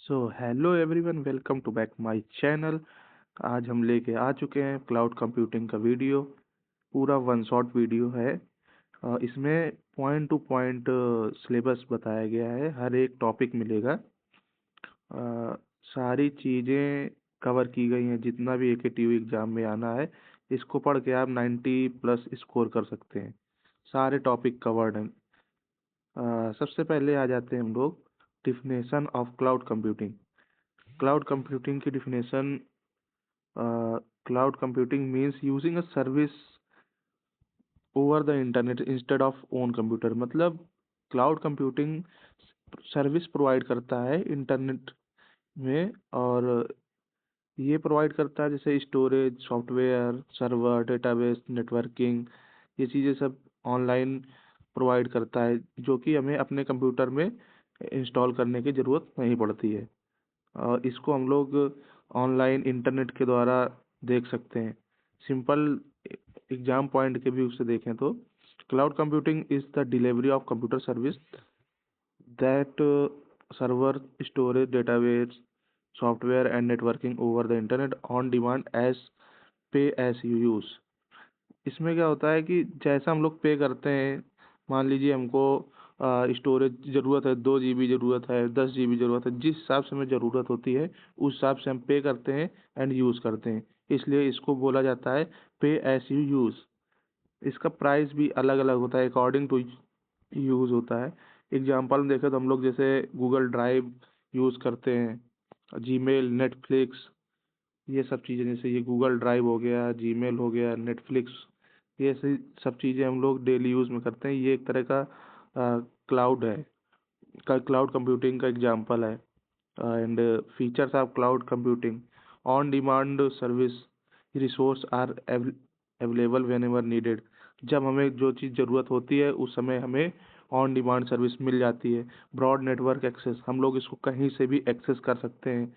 So hello everyone, welcome to back my channel. आज हम लेके आ चुके हैं क्लाउड कंप्यूटिंग का वीडियो। पूरा वन शॉट वीडियो है। इसमें पॉइंट टू पॉइंट सिलेबस बताया गया है। हर एक टॉपिक मिलेगा। सारी चीज़ें कवर की गई हैं। जितना भी AKTU एग्ज़ाम में आना है, इसको पढ़ के आप 90 प्लस स्कोर कर सकते हैं। सारे टॉपिक कवर्ड हैं। सबसे पहले आ जाते हैं हम लोग definition of cloud computing. Cloud computing की definition: cloud computing means using a service over the internet instead of own computer. मतलब क्लाउड कंप्यूटिंग सर्विस प्रोवाइड करता है इंटरनेट में, और ये प्रोवाइड करता है जैसे storage, software, server, database, networking. ये चीज़ें सब ऑनलाइन प्रोवाइड करता है, जो कि हमें अपने कंप्यूटर में इंस्टॉल करने की ज़रूरत नहीं पड़ती है। इसको हम लोग ऑनलाइन इंटरनेट के द्वारा देख सकते हैं। सिंपल एग्जाम पॉइंट के व्यू से देखें तो cloud computing is the delivery of computer service that server, storage, database, software and networking over the internet on demand as pay as you use. इसमें क्या होता है कि जैसा हम लोग पे करते हैं, मान लीजिए हमको स्टोरेज ज़रूरत है, 2 GB ज़रूरत है, 10 GB ज़रूरत है, जिस हिसाब से हमें ज़रूरत होती है उस हिसाब से हम पे करते हैं एंड यूज़ करते हैं। इसलिए इसको बोला जाता है पे एज यू यूज़। इसका प्राइस भी अलग अलग होता है, अकॉर्डिंग टू यूज़ होता है। एग्जाम्पल में देखें तो हम लोग जैसे गूगल ड्राइव यूज़ करते हैं, जीमेल, नेटफ्लिक्स, ये सब चीज़ें। जैसे ये गूगल ड्राइव हो गया, जीमेल हो गया, नेटफ्लिक्स, ये ऐसी सब चीज़ें हम लोग डेली यूज़ में करते हैं। ये एक तरह का क्लाउड है, क्लाउड कंप्यूटिंग का एग्जांपल है। And features of cloud computing: on demand service, resource are available whenever needed. जब हमें जो चीज़ ज़रूरत होती है उस समय हमें ऑन डिमांड सर्विस मिल जाती है। ब्रॉड नेटवर्क एक्सेस, हम लोग इसको कहीं से भी एक्सेस कर सकते हैं।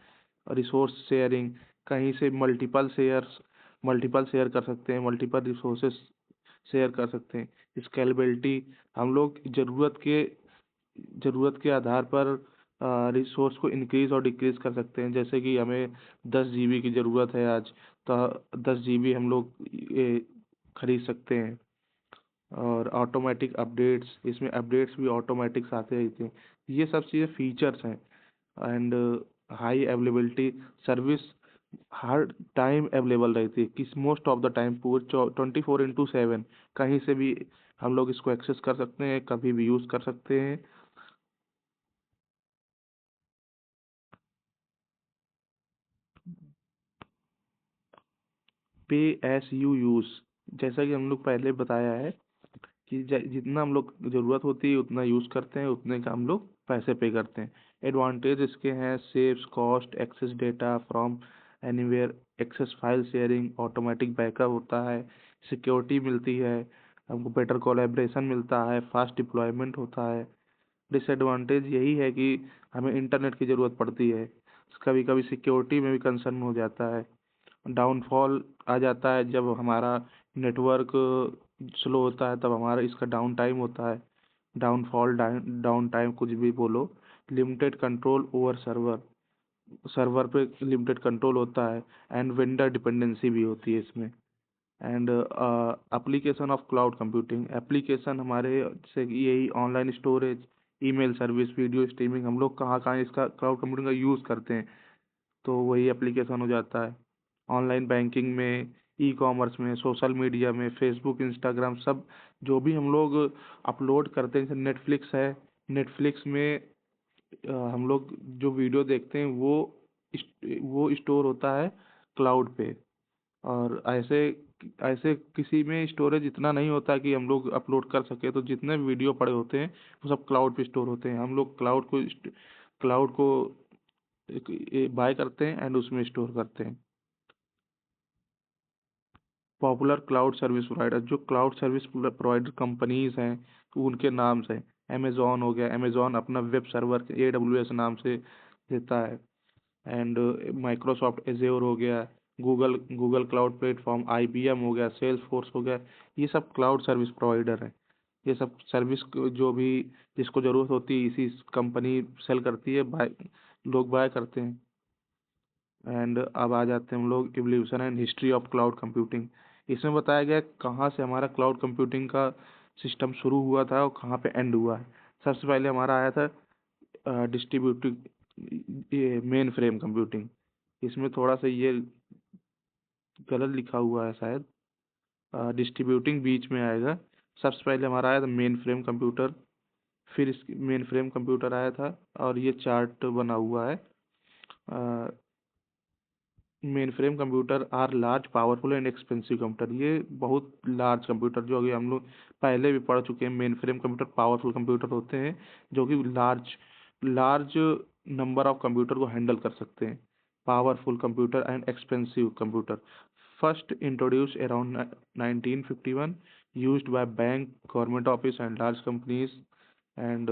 रिसोर्स शेयरिंग, कहीं से मल्टीपल शेयर कर सकते हैं, मल्टीपल रिसोर्सेस शेयर कर सकते हैं। स्केलेबिलिटी, हम लोग ज़रूरत के आधार पर रिसोर्स को इंक्रीज़ और डिक्रीज़ कर सकते हैं। जैसे कि हमें 10 GB की ज़रूरत है आज, तो 10 GB हम लोग ये खरीद सकते हैं। और ऑटोमेटिक अपडेट्स, इसमें अपडेट्स भी ऑटोमेटिक्स आते रहते हैं। ये सब चीज़ें फीचर्स हैं। And high availability service, her time available रहती है, किस मोस्ट ऑफ द टाइम, पूरे 24/7 कहीं से भी हम लोग इसको एक्सेस कर सकते हैं, कभी भी यूज़ कर सकते हैं। पे एस यू यूज़, जैसा कि हम लोग पहले बताया है कि जितना हम लोग ज़रूरत होती है उतना यूज़ करते हैं, उतने का हम लोग पैसे पे करते हैं। एडवांटेज इसके हैं: saves cost, access data from anywhere, access file sharing, automatic backup होता है, सिक्योरिटी मिलती है, हमको बेटर कोलैबोरेशन मिलता है, फास्ट डिप्लॉयमेंट होता है। डिसएडवांटेज यही है कि हमें इंटरनेट की ज़रूरत पड़ती है, कभी कभी सिक्योरिटी में भी कंसर्न हो जाता है। डाउनफॉल आ जाता है जब हमारा नेटवर्क स्लो होता है, तब हमारा इसका डाउन टाइम होता है। डाउनफॉल, डाउन टाइम कुछ भी बोलो। Limited control over server, server पे लिमिटेड कंट्रोल होता है। एंड वेंडर डिपेंडेंसी भी होती है इसमें। And application of cloud computing, application हमारे से यही online storage, email service, video streaming, हम लोग कहाँ कहाँ इसका क्लाउड कंप्यूटिंग का यूज़ करते हैं, तो वही एप्लीकेशन हो जाता है। ऑनलाइन बैंकिंग में, ई कॉमर्स में, सोशल मीडिया में, फेसबुक, इंस्टाग्राम, सब जो भी हम लोग अपलोड करते हैं, जैसे नेटफ्लिक्स है, नेटफ्लिक्स में हम लोग जो वीडियो देखते हैं वो स्टोर होता है क्लाउड पे। और ऐसे ऐसे किसी में स्टोरेज इतना नहीं होता कि हम लोग अपलोड कर सके, तो जितने वीडियो पड़े होते हैं वो सब क्लाउड पे स्टोर होते हैं। हम लोग क्लाउड को बाय करते हैं एंड उसमें स्टोर करते हैं। पॉपुलर क्लाउड सर्विस प्रोवाइडर, जो क्लाउड सर्विस प्रोवाइडर कंपनीज हैं तो उनके नाम से: अमेजोन हो गया, अमेजोन अपना वेब सर्वर AWS नाम से देता है। एंड माइक्रोसॉफ्ट एज्योर हो गया, गूगल क्लाउड प्लेटफॉर्म, IBM हो गया, सेल्स फोर्स हो गया। ये सब क्लाउड सर्विस प्रोवाइडर हैं। ये सब सर्विस जो भी जिसको ज़रूरत होती है इसी कंपनी सेल करती है, बाय लोग बाय करते हैं। एंड अब आ जाते हैं हम लोग evolution and history of cloud computing. इसमें बताया गया है कहाँ से हमारा क्लाउड कंप्यूटिंग का सिस्टम शुरू हुआ था और कहाँ पे एंड हुआ है। सबसे पहले हमारा आया था डिस्ट्रीब्यूटिव ये मेन फ्रेम कंप्यूटिंग। इसमें थोड़ा सा ये गलत लिखा हुआ है शायद, डिस्ट्रीब्यूटिंग बीच में आएगा। सबसे पहले हमारा आया था मेन फ्रेम कंप्यूटर, फिर इस मेन फ्रेम कंप्यूटर आया था, और ये चार्ट बना हुआ है। Mainframe computer are large powerful and expensive computer. ये बहुत लार्ज कंप्यूटर जो अभी हम लोग पहले भी पढ़ चुके हैं। Mainframe computer powerful computer होते हैं जो कि large large number of computer को हैंडल कर सकते हैं। Powerful computer and expensive computer first introduce around 1951, used by bank, government office and large companies, and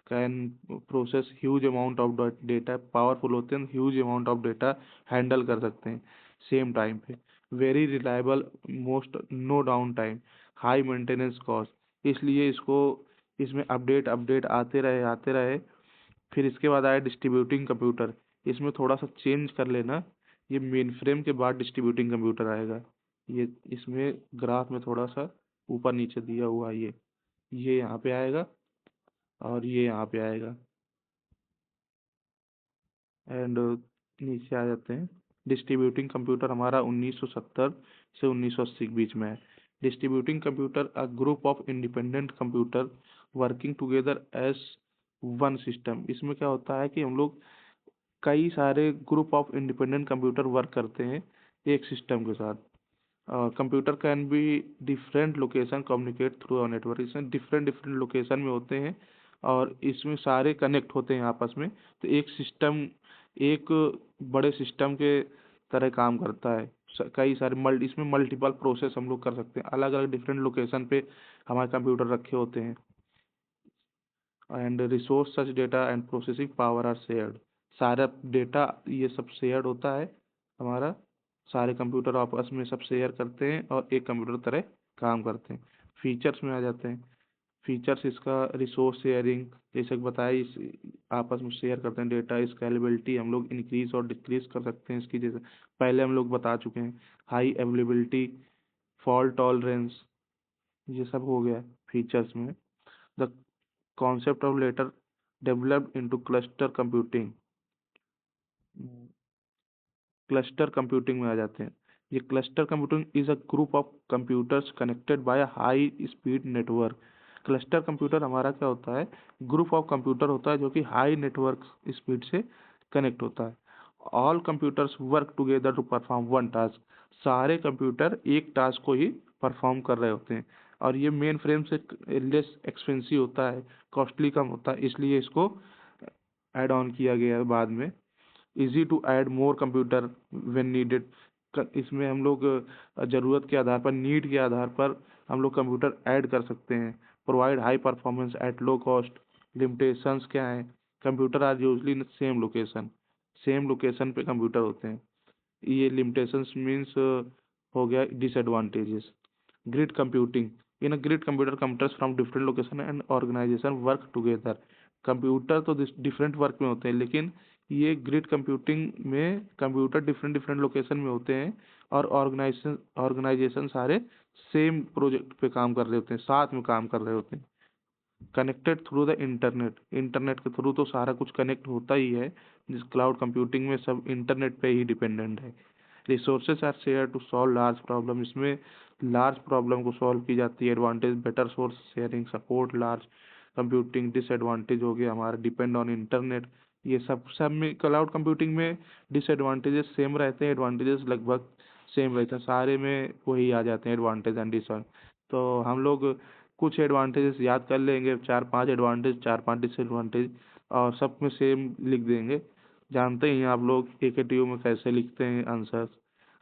can process huge amount of data. Powerful होते हैं, huge amount of data handle कर सकते हैं same time पे। Very reliable, most no downtime, high maintenance cost. इसलिए इसको इसमें update update आते रहे। फिर इसके बाद आया डिस्ट्रीब्यूटिंग कंप्यूटर। इसमें थोड़ा सा चेंज कर लेना, ये मेन फ्रेम के बाद डिस्ट्रीब्यूटिंग कंप्यूटर आएगा। ये इसमें ग्राफ में थोड़ा सा ऊपर नीचे दिया हुआ है ये यहाँ पे आएगा और ये यहाँ पे आएगा। एंड नीचे आ जाते हैं। डिस्ट्रीब्यूटिंग कंप्यूटर हमारा 1970 से 1980 के बीच में है। Distributing computer a group of independent computer working together as one system. इसमें क्या होता है कि हम लोग कई सारे group of independent computer work करते हैं एक सिस्टम के साथ। Computer can be different location communicate through a network. इसमें डिफरेंट डिफरेंट लोकेशन में होते हैं और इसमें सारे कनेक्ट होते हैं आपस में। तो एक सिस्टम एक बड़े सिस्टम के तरह काम करता है। कई सारे इसमें मल्टीपल प्रोसेस हम लोग कर सकते हैं। अलग अलग डिफरेंट लोकेशन पे हमारे कंप्यूटर रखे होते हैं। And resource such data and processing power are shared. सारा डेटा ये सब शेयर्ड होता है हमारा। सारे कंप्यूटर आपस में सब शेयर करते हैं और एक कंप्यूटर तरह काम करते हैं। फीचर्स में आ जाते हैं। फीचर्स इसका रिसोर्स शेयरिंग, जैसे कि बताया, इस आपस में शेयर करते हैं डेटा। स्केलेबिलिटी, हम लोग इंक्रीज और डिक्रीज कर सकते हैं इसकी, जैसे पहले हम लोग बता चुके हैं। हाई अवेलेबिलिटी, फॉल्ट टॉलरेंस, ये सब हो गया फीचर्स में। The concept of later developed into cluster computing। Cluster computing में आ जाते हैं। ये cluster computing is a group of computers connected by high speed network. Cluster computer हमारा क्या होता है, ग्रुप ऑफ कंप्यूटर होता है जो कि हाई नेटवर्क स्पीड से कनेक्ट होता है। All computers work together to perform one task. सारे कंप्यूटर एक टास्क को ही परफॉर्म कर रहे होते हैं। और ये मेन फ्रेम से लेस एक्सपेंसिव होता है, कॉस्टली कम होता है, इसलिए इसको ऐड ऑन किया गया है बाद में। Easy to add more computer when needed. इसमें हम लोग ज़रूरत के आधार पर, नीड के आधार पर हम लोग कंप्यूटर ऐड कर सकते हैं। Provide high performance at low cost. Limitations क्या हैं, computer are usually in same location पे कंप्यूटर होते हैं। ये लिमिटेशंस मीन्स हो गया disadvantages. Grid computing, in a grid computer computers from different location and organization work together. Computer तो different work में होते हैं, लेकिन ये ग्रिड कंप्यूटिंग में कंप्यूटर डिफरेंट डिफरेंट लोकेशन में होते हैं और ऑर्गेनाइजेशन ऑर्गेनाइजेशन सारे सेम प्रोजेक्ट पे काम कर रहे होते हैं, साथ में काम कर रहे होते हैं। Connected through the internet, internet के थ्रू तो सारा कुछ कनेक्ट होता ही है। जिस क्लाउड कंप्यूटिंग में सब इंटरनेट पे ही डिपेंडेंट है। Resources are share to solve large problem. इसमें लार्ज प्रॉब्लम को सॉल्व की जाती है। Advantage better source sharing, support large computing. Disadvantage हो गया हमारा डिपेंड ऑन इंटरनेट। ये सब में क्लाउड कंप्यूटिंग में डिसएडवांटेजेस सेम रहते हैं, एडवांटेजेस लगभग सेम रहता है। सारे में वही आ जाते हैं एडवांटेज एंड डिसएडवांटेज। तो हम लोग कुछ एडवांटेजेस याद कर लेंगे, चार पांच एडवांटेज, चार पांच डिसएडवांटेज, और सब में सेम लिख देंगे। जानते ही हैं आप लोग एकेटीयू में कैसे लिखते हैं आंसर।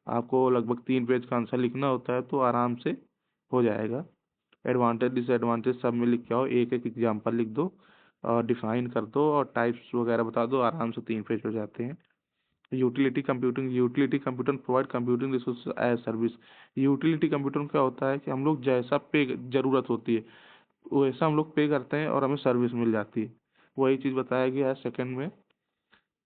आपको लगभग 3 पेज का आंसर लिखना होता है तो आराम से हो जाएगा। एडवांटेज डिसएडवांटेज सब में लिख के आओ, एक एक एग्जाम्पल लिख दो और डिफाइन कर दो और टाइप्स वगैरह बता दो, आराम से 3 पेज हो जाते हैं। Utility computing, utility computer provide computing resource as service. Utility computer क्या होता है कि हम लोग जैसा पे जरूरत होती है वैसा हम लोग पे करते हैं और हमें सर्विस मिल जाती है। वही चीज़ बताया गया है सेकंड में।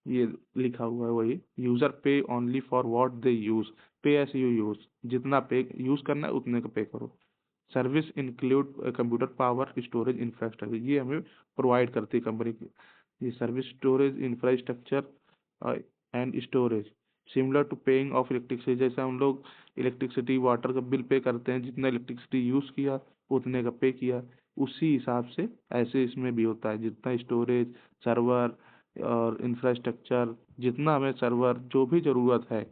ये लिखा हुआ है वही, user pay only for what they use, pay as you use, जितना पे यूज करना है उतने का पे करो। Service include computer power storage infrastructure, ये हमें प्रोवाइड करती है कंपनी की। ये service storage infrastructure and storage similar to paying of electricity, जैसे हम लोग इलेक्ट्रिसिटी वाटर का बिल पे करते हैं, जितना इलेक्ट्रिसिटी यूज़ किया उतने का पे किया, उसी हिसाब से ऐसे इसमें भी होता है। जितना स्टोरेज, सर्वर और इंफ्रास्ट्रक्चर, जितना हमें सर्वर जो भी ज़रूरत है,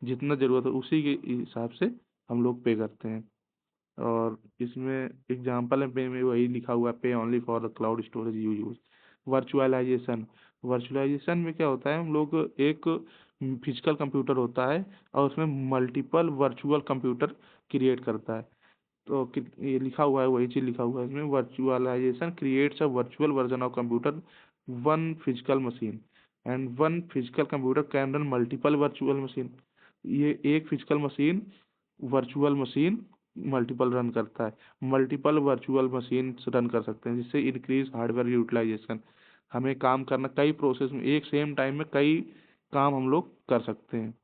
जितना ज़रूरत है उसी के हिसाब से हम लोग पे करते हैं। और इसमें एग्जांपल है पे में वही लिखा हुआ है, pay only for the cloud storage you use. Virtualization, virtualization में क्या होता है, हम लोग एक फिजिकल कंप्यूटर होता है और उसमें मल्टीपल वर्चुअल कंप्यूटर क्रिएट करता है। तो ये लिखा हुआ है, वही चीज़ लिखा हुआ है इसमें, virtualization creates a virtual version of computer one physical machine and one physical computer can run multiple virtual machine. ये एक physical machine virtual machine multiple run करता है, मल्टीपल वर्चुअल मशीन रन कर सकते हैं, जिससे इंक्रीज हार्डवेयर यूटिलाइजेशन। हमें काम करना कई प्रोसेस में एक सेम टाइम में कई काम हम लोग कर सकते हैं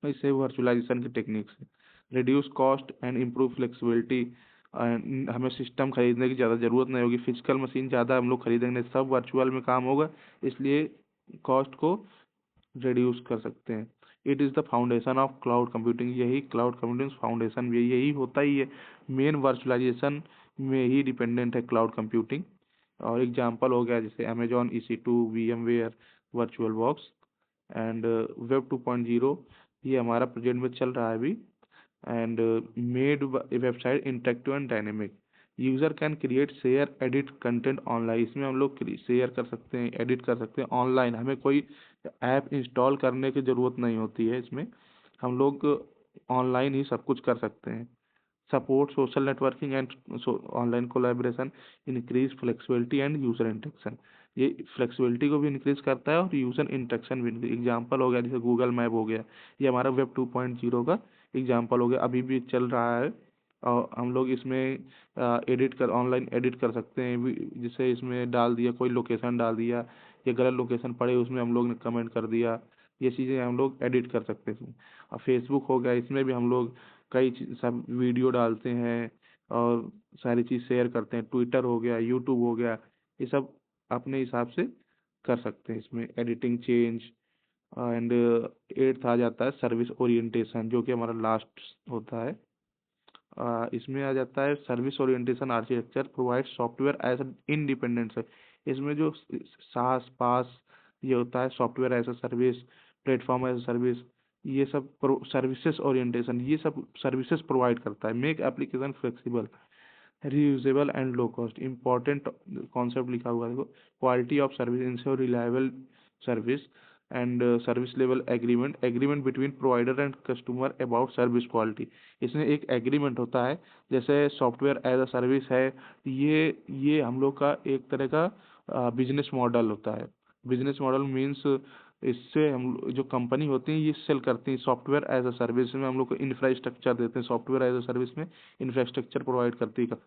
इससे वर्चुअलाइजेशन की टेक्निक से। Reduce cost and improve flexibility, हमें सिस्टम खरीदने की ज़्यादा ज़रूरत नहीं होगी, फिजिकल मशीन ज़्यादा हम लोग खरीदेंगे, सब वर्चुअल में काम होगा, इसलिए कॉस्ट को रिड्यूस कर सकते हैं। It is the foundation of cloud computing, यही क्लाउड कंप्यूटिंग फाउंडेशन भी यही होता ही है, मेन वर्चुअलाइजेशन में ही डिपेंडेंट है क्लाउड कंप्यूटिंग। और एग्जांपल हो गया जैसे Amazon EC2, VMware virtual box and web 2.0, ये हमारा प्रोजेक्ट में चल रहा है अभी। And made website interactive and dynamic, user can create share edit content online, इसमें हम लोग शेयर कर सकते हैं, एडिट कर सकते हैं ऑनलाइन, हमें कोई ऐप इंस्टॉल करने की ज़रूरत नहीं होती है इसमें, हम लोग ऑनलाइन ही सब कुछ कर सकते हैं। Support social networking and online collaboration, increase flexibility and user interaction, ये फ्लेक्सिबिलिटी को भी इंक्रीज करता है और यूजर इंटरेक्शन भी। एग्जांपल हो गया जैसे गूगल मैप हो गया, ये हमारा वेब 2.0 का एग्जांपल हो गया, अभी भी चल रहा है। और हम लोग इसमें एडिट कर ऑनलाइन एडिट कर सकते हैं, जैसे इसमें डाल दिया, कोई लोकेशन डाल दिया, या गलत लोकेशन पड़े उसमें हम लोग ने कमेंट कर दिया, ये चीज़ें हम लोग एडिट कर सकते हैं इसमें। और फेसबुक हो गया, इसमें भी हम लोग कई सब वीडियो डालते हैं और सारी चीज़ शेयर करते हैं। ट्विटर हो गया, यूट्यूब हो गया, ये सब अपने हिसाब से कर सकते हैं इसमें एडिटिंग चेंज। एंड एट्थ आ जाता है सर्विस ओरिएंटेशन, जो कि हमारा लास्ट होता है। इसमें आ जाता है service orientation architecture provide software as independent है। इसमें जो सास पास ये होता है, software as a service, platform as a service, ये सब सर्विसेज ओरिएंटेशन, ये सब सर्विसेज प्रोवाइड करता है। Make application flexible, reusable and low cost, important concept लिखा हुआ है देखो, quality of service ensure reliable service and service level agreement, agreement between provider and customer about service quality. इसमें एक एग्रीमेंट होता है, जैसे सॉफ्टवेयर एज अ सर्विस है, ये हम लोग का एक तरह का बिजनेस मॉडल होता है। बिजनेस मॉडल मीन्स इससे हम जो कंपनी होती है ये सेल करती है सॉफ्टवेयर एज अ सर्विस में, हम लोग को इंफ्रास्ट्रक्चर देते हैं, सॉफ्टवेयर एज अ सर्विस में इंफ्रास्ट्रक्चर प्रोवाइड करती है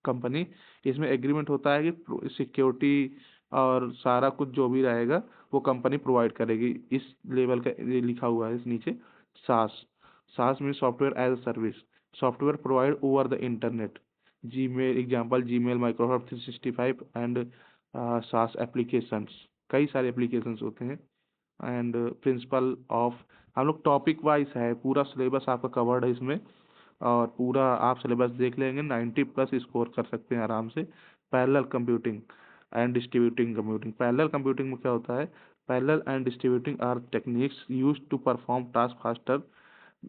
कंपनी। इसमें एग्रीमेंट होता है कि सिक्योरिटी और सारा कुछ जो भी रहेगा वो कंपनी प्रोवाइड करेगी, इस लेवल का ये लिखा हुआ है इस नीचे। सास, सास में software as a service, software provide over the internet. Gmail example, Gmail, Microsoft 365 and SaaS applications, कई सारे एप्लीकेशंस होते हैं। एंड प्रिंसिपल ऑफ, हम लोग टॉपिक वाइज है, पूरा सिलेबस आपका कवर्ड है इसमें, और पूरा आप सिलेबस देख लेंगे 90+ स्कोर कर सकते हैं आराम से। Parallel computing and distributing computing, parallel computing में क्या होता है, parallel and distributing are techniques use to perform task faster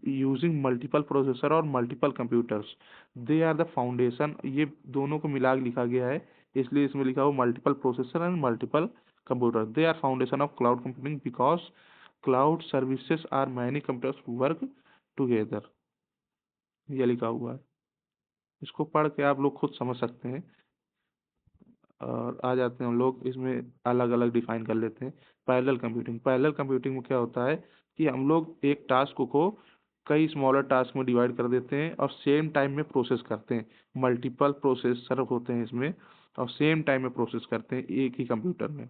using multiple processor और multiple computers, they are the foundation, ये दोनों को मिला के लिखा गया है, इसलिए इसमें लिखा हुआ multiple processor and multiple computer, they are foundation of cloud computing because cloud services are many computers work together, ये लिखा हुआ है। इसको पढ़ के आप लोग खुद समझ सकते हैं। और आ जाते हैं हम लोग इसमें अलग अलग डिफाइन कर लेते हैं। पैरेलल कंप्यूटिंग, पैरेलल कंप्यूटिंग में क्या होता है कि हम लोग एक टास्क को कई स्मॉलर टास्क में डिवाइड कर देते हैं और सेम टाइम में प्रोसेस करते हैं। मल्टीपल प्रोसेसर होते हैं इसमें और सेम टाइम में प्रोसेस करते हैं एक ही कंप्यूटर में।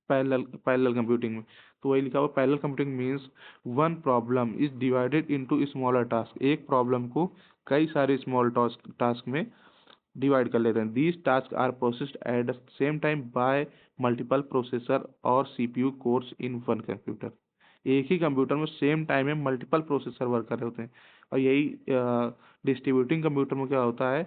पैरेलल कंप्यूटिंग में। तो वही लिखा हुआ, parallel computing means one problem is divided into smaller task. एक प्रॉब्लम को कई सारे स्मॉल टास्क टास्क में डिवाइड कर लेते हैं। These task are processed at the same time by multiple processor और CPU cores in one computer. एक ही कंप्यूटर में सेम टाइम में मल्टीपल प्रोसेसर वर्क कर रहे होते हैं। और यही डिस्ट्रीब्यूटिंग कंप्यूटर में क्या होता है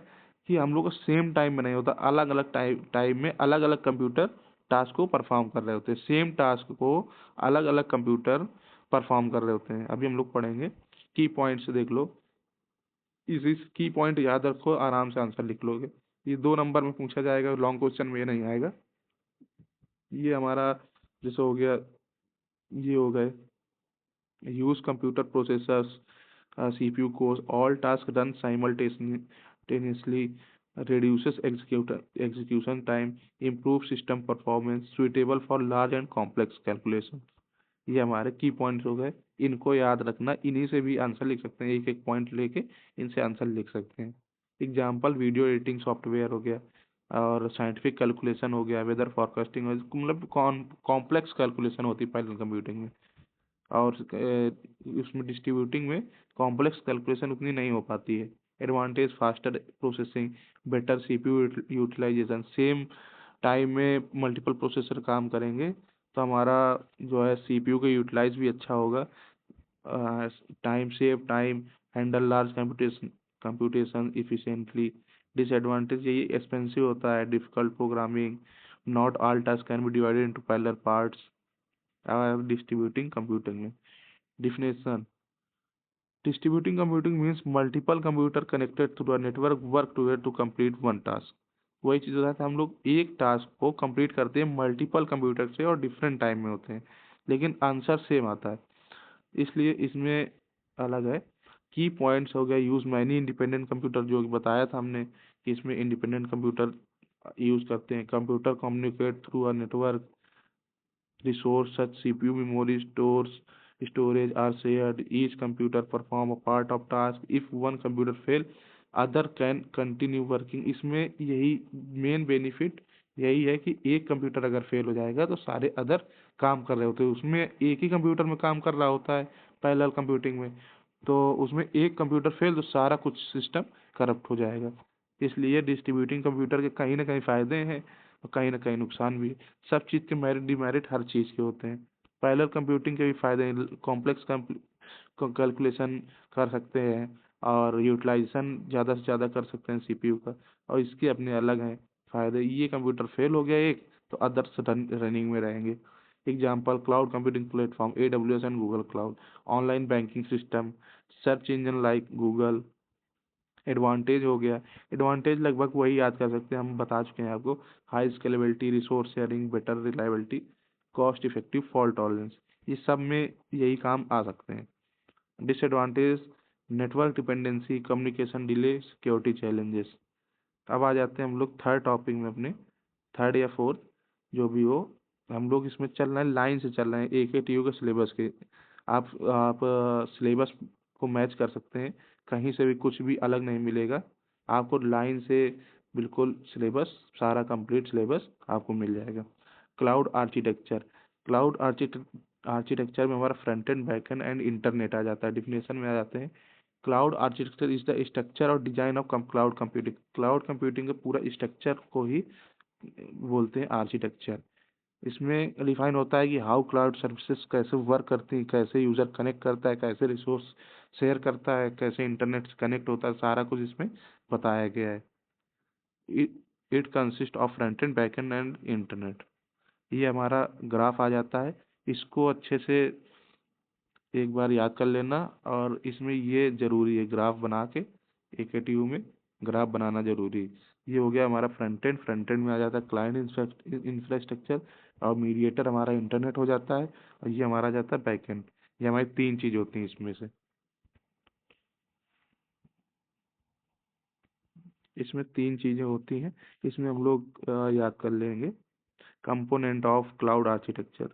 कि हम लोग को सेम टाइम में नहीं होता, अलग अलग टाइम में अलग अलग कंप्यूटर टास्क को परफॉर्म कर रहे होते हैं। सेम टास्क को अलग अलग कंप्यूटर परफॉर्म कर रहे होते हैं। अभी हम लोग पढ़ेंगे की पॉइंट्स, देख लो। इसी की पॉइंट याद रखो, आराम से आंसर लिख लोगे। ये 2 नंबर में पूछा जाएगा, लॉन्ग क्वेश्चन में ये नहीं आएगा। ये हमारा जैसे हो गया, ये हो गए use computer processors, CPU cores, all tasks done simultaneously, reduces execution time, improves system performance, suitable for large and complex calculation। ये हमारे की पॉइंट्स हो गए, इनको याद रखना। इन्हीं से भी आंसर लिख सकते हैं, एक एक पॉइंट लेके इनसे आंसर लिख सकते हैं। एग्जाम्पल वीडियो एडिटिंग सॉफ्टवेयर हो गया, और साइंटिफिक कैलकुलेशन हो गया, वेदर फोरकास्टिंग हो, मतलब कॉम्प्लेक्स कैलकुलेशन होती है पैरेलल कंप्यूटिंग में। और उसमें डिस्ट्रीब्यूटिंग में कॉम्प्लेक्स कैलकुलेशन उतनी नहीं हो पाती है। Advantage faster processing, better CPU utilisation. Same time में मल्टीपल प्रोसेसर काम करेंगे तो हमारा जो है सीपीयू का यूटिलाइज भी अच्छा होगा। Time save time, handle large computation efficiently. Disadvantage यही एक्सपेंसिव होता है, difficult programming, not all task can be divided into parallel parts. Distributing computing में definition, distributing computing means multiple computer connected through a network work together to complete one task। वही चीज़ होता है, हम लोग एक टास्क को कंप्लीट करते हैं मल्टीपल कंप्यूटर से और डिफरेंट टाइम में होते हैं, लेकिन आंसर सेम आता है, इसलिए इसमें अलग है। की पॉइंट्स हो गया, यूज मैनी इंडिपेंडेंट कंप्यूटर, जो कि बताया था हमने कि इसमें इंडिपेंडेंट कंप्यूटर यूज करते हैं। Computer communicate through a network, resource such CPU memory storage are shared. Each computer perform a part of task. If one computer fail, other can continue working। इसमें यही मेन बेनिफिट यही है कि एक computer अगर fail हो जाएगा तो सारे अदर काम कर रहे होते हैं। उसमें एक ही कंप्यूटर में काम कर रहा होता है पैरेलल कंप्यूटिंग में, तो उसमें एक कंप्यूटर फेल तो सारा कुछ सिस्टम करप्ट हो जाएगा। इसलिए डिस्ट्रीब्यूटिंग कंप्यूटर के कहीं ना कहीं फ़ायदे हैं और कहीं ना कहीं नुकसान भी है। सब चीज़ के मेरिट डिमेरिट हर चीज़ के होते हैं। पैरेलल कंप्यूटिंग के भी फ़ायदे हैं, कॉम्प्लेक्स कैलकुलेशन कर सकते हैं और यूटिलाइजेशन ज़्यादा से ज़्यादा कर सकते हैं सीपीयू का, और इसके अपने अलग हैं फ़ायदे। ये कंप्यूटर फेल हो गया एक तो अदर्स रनिंग में रहेंगे। Example cloud computing platform AWS and Google cloud, online banking system, search engine like Google. Advantage हो गया, एडवांटेज लगभग वही याद कर सकते हैं, हम बता चुके हैं आपको। High scalability, resource sharing, better reliability, cost effective, fault tolerance, ये सब में यही काम आ सकते हैं। Disadvantage, network dependency, communication delay, security challenges. अब आ जाते हैं हम लोग थर्ड टॉपिक में अपने, थर्ड या फोर्थ जो भी हो। हम लोग इसमें चल रहे हैं, लाइन से चल रहे हैं AKTU के सिलेबस के। आप सिलेबस को मैच कर सकते हैं, कहीं से भी कुछ भी अलग नहीं मिलेगा आपको, लाइन से बिल्कुल सिलेबस सारा कंप्लीट सिलेबस आपको मिल जाएगा। क्लाउड आर्किटेक्चर, क्लाउड आर्किटेक्चर में हमारा front end back end and internet आ जाता है, डिफिनेशन में आ जाते हैं। Cloud architecture is the structure और design of cloud computing. Cloud computing के पूरा स्ट्रक्चर को ही बोलते हैं आर्किटेक्चर। इसमें डिफाइन होता है कि हाउ क्लाउड सर्विसेज कैसे वर्क करती हैं, कैसे यूज़र कनेक्ट करता है, कैसे रिसोर्स शेयर करता है, कैसे इंटरनेट से कनेक्ट होता है, सारा कुछ इसमें बताया गया है। It consist of front end back end and internet. ये हमारा ग्राफ आ जाता है, इसको अच्छे से एक बार याद कर लेना, और इसमें ये जरूरी है ग्राफ बना के, AKTU में ग्राफ बनाना जरूरी है। ये हो गया हमारा फ्रंट एंड, फ्रंट एंड में आ जाता है क्लाइंट इंफ्रास्ट्रक्चर, और मीडिएटर हमारा इंटरनेट हो जाता है, और ये हमारा आ जाता है बैक एंड। ये हमारी 3 चीज़ होती हैं इसमें से। इसमें 3 चीज़ें होती हैं, इसमें हम लोग याद कर लेंगे। Component of cloud architecture,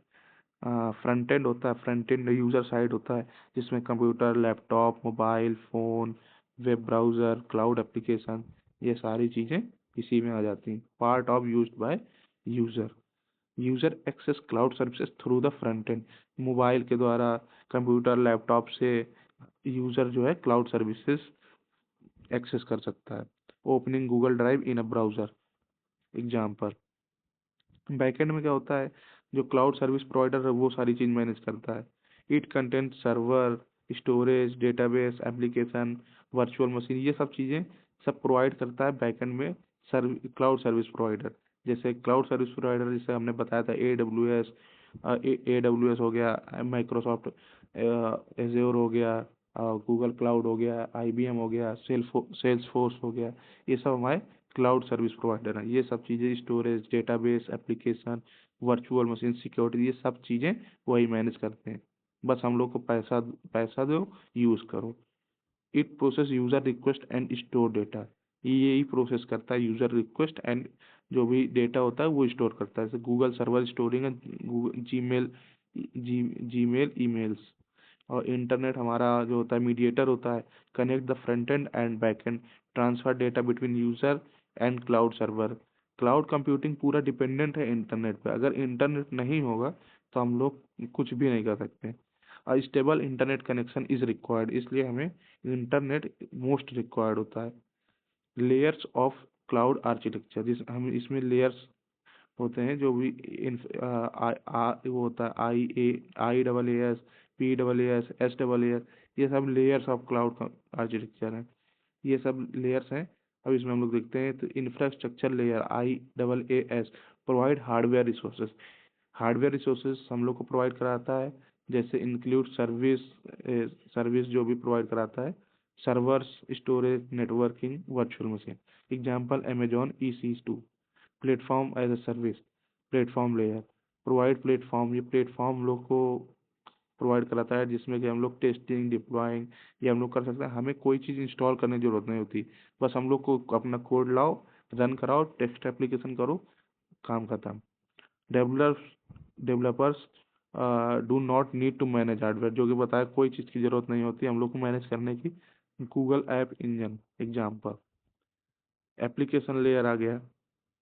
front end होता है, फ्रंट एंड यूज़र साइड होता है, जिसमें computer, laptop, mobile phone, web browser, cloud application, ये सारी चीज़ें इसी में आ जाती हैं। Part of used by user. User access cloud services through the front end, mobile के द्वारा, कंप्यूटर लैपटॉप से यूज़र जो है क्लाउड सर्विसेज एक्सेस कर सकता है। ओपनिंग गूगल ड्राइव इन अ ब्राउज़र एग्जाम्पल। बैकएंड में क्या होता है, जो क्लाउड सर्विस प्रोवाइडर है वो सारी चीज़ मैनेज करता है। It content server, storage, database, application, virtual machine, ये सब चीज़ें सब प्रोवाइड करता है बैकएंड में क्लाउड सर्विस प्रोवाइडर। जैसे क्लाउड सर्विस प्रोवाइडर जैसे हमने बताया था ए डब्ल्यू एस हो गया, माइक्रोसॉफ्ट एज्योर हो गया, गूगल क्लाउड हो गया, IBM हो गया, सेल्स फोर्स हो गया, ये सब हमारे क्लाउड सर्विस प्रोवाइडर हैं। ये सब चीज़ें storage, database, application, virtual machine, security, ये सब चीज़ें वही मैनेज करते हैं। बस हम लोग को पैसा पैसा दो, यूज़ करो। It process user request and store data, यही प्रोसेस करता है यूज़र रिक्वेस्ट एंड जो भी डेटा होता है वो स्टोर करता है। जैसे गूगल सर्वर स्टोरिंग है, जीमेल, जीमेल ईमेल्स। और इंटरनेट हमारा जो होता है मीडिएटर होता है, connect the front and and back and, transfer data between user and cloud server. Cloud computing पूरा डिपेंडेंट है इंटरनेट पे, अगर इंटरनेट नहीं होगा तो हम लोग कुछ भी नहीं कर सकते। Stable internet connection is required, इसलिए हमें इंटरनेट मोस्ट रिक्वायर्ड होता है। लेयर्स ऑफ क्लाउड आर्किटेक्चर, जिस हम इसमें लेयर्स होते हैं जो भी वो होता है, IaaS, PaaS, SaaS, ये सब लेयर्स ऑफ क्लाउड आर्किटेक्चर हैं। ये सब लेयर्स हैं। अब इसमें हम लोग देखते हैं तो infrastructure layer IaaS provide hardware resources. Hardware resources हम लोग को प्रोवाइड कराता है, जैसे इंक्लूड सर्विस, सर्विस जो भी प्रोवाइड कराता है, servers, storage, networking, virtual machine. Example Amazon EC2। Platform as a service, platform layer provide platform, ये प्लेटफॉर्म लोग को प्रोवाइड कराता है जिसमें कि हम लोग टेस्टिंग, डिप्लॉइंग ये हम लोग कर सकते हैं। हमें कोई चीज़ इंस्टॉल करने की जरूरत नहीं होती, बस हम लोग को अपना कोड लाओ, रन कराओ, टेस्ट एप्लीकेशन करो, काम खत्म। Developers developers do not need to manage hardware, जो कि बताया कोई चीज़ की ज़रूरत नहीं होती हम लोग को मैनेज करने की। Google App Engine example. Application layer आ गया,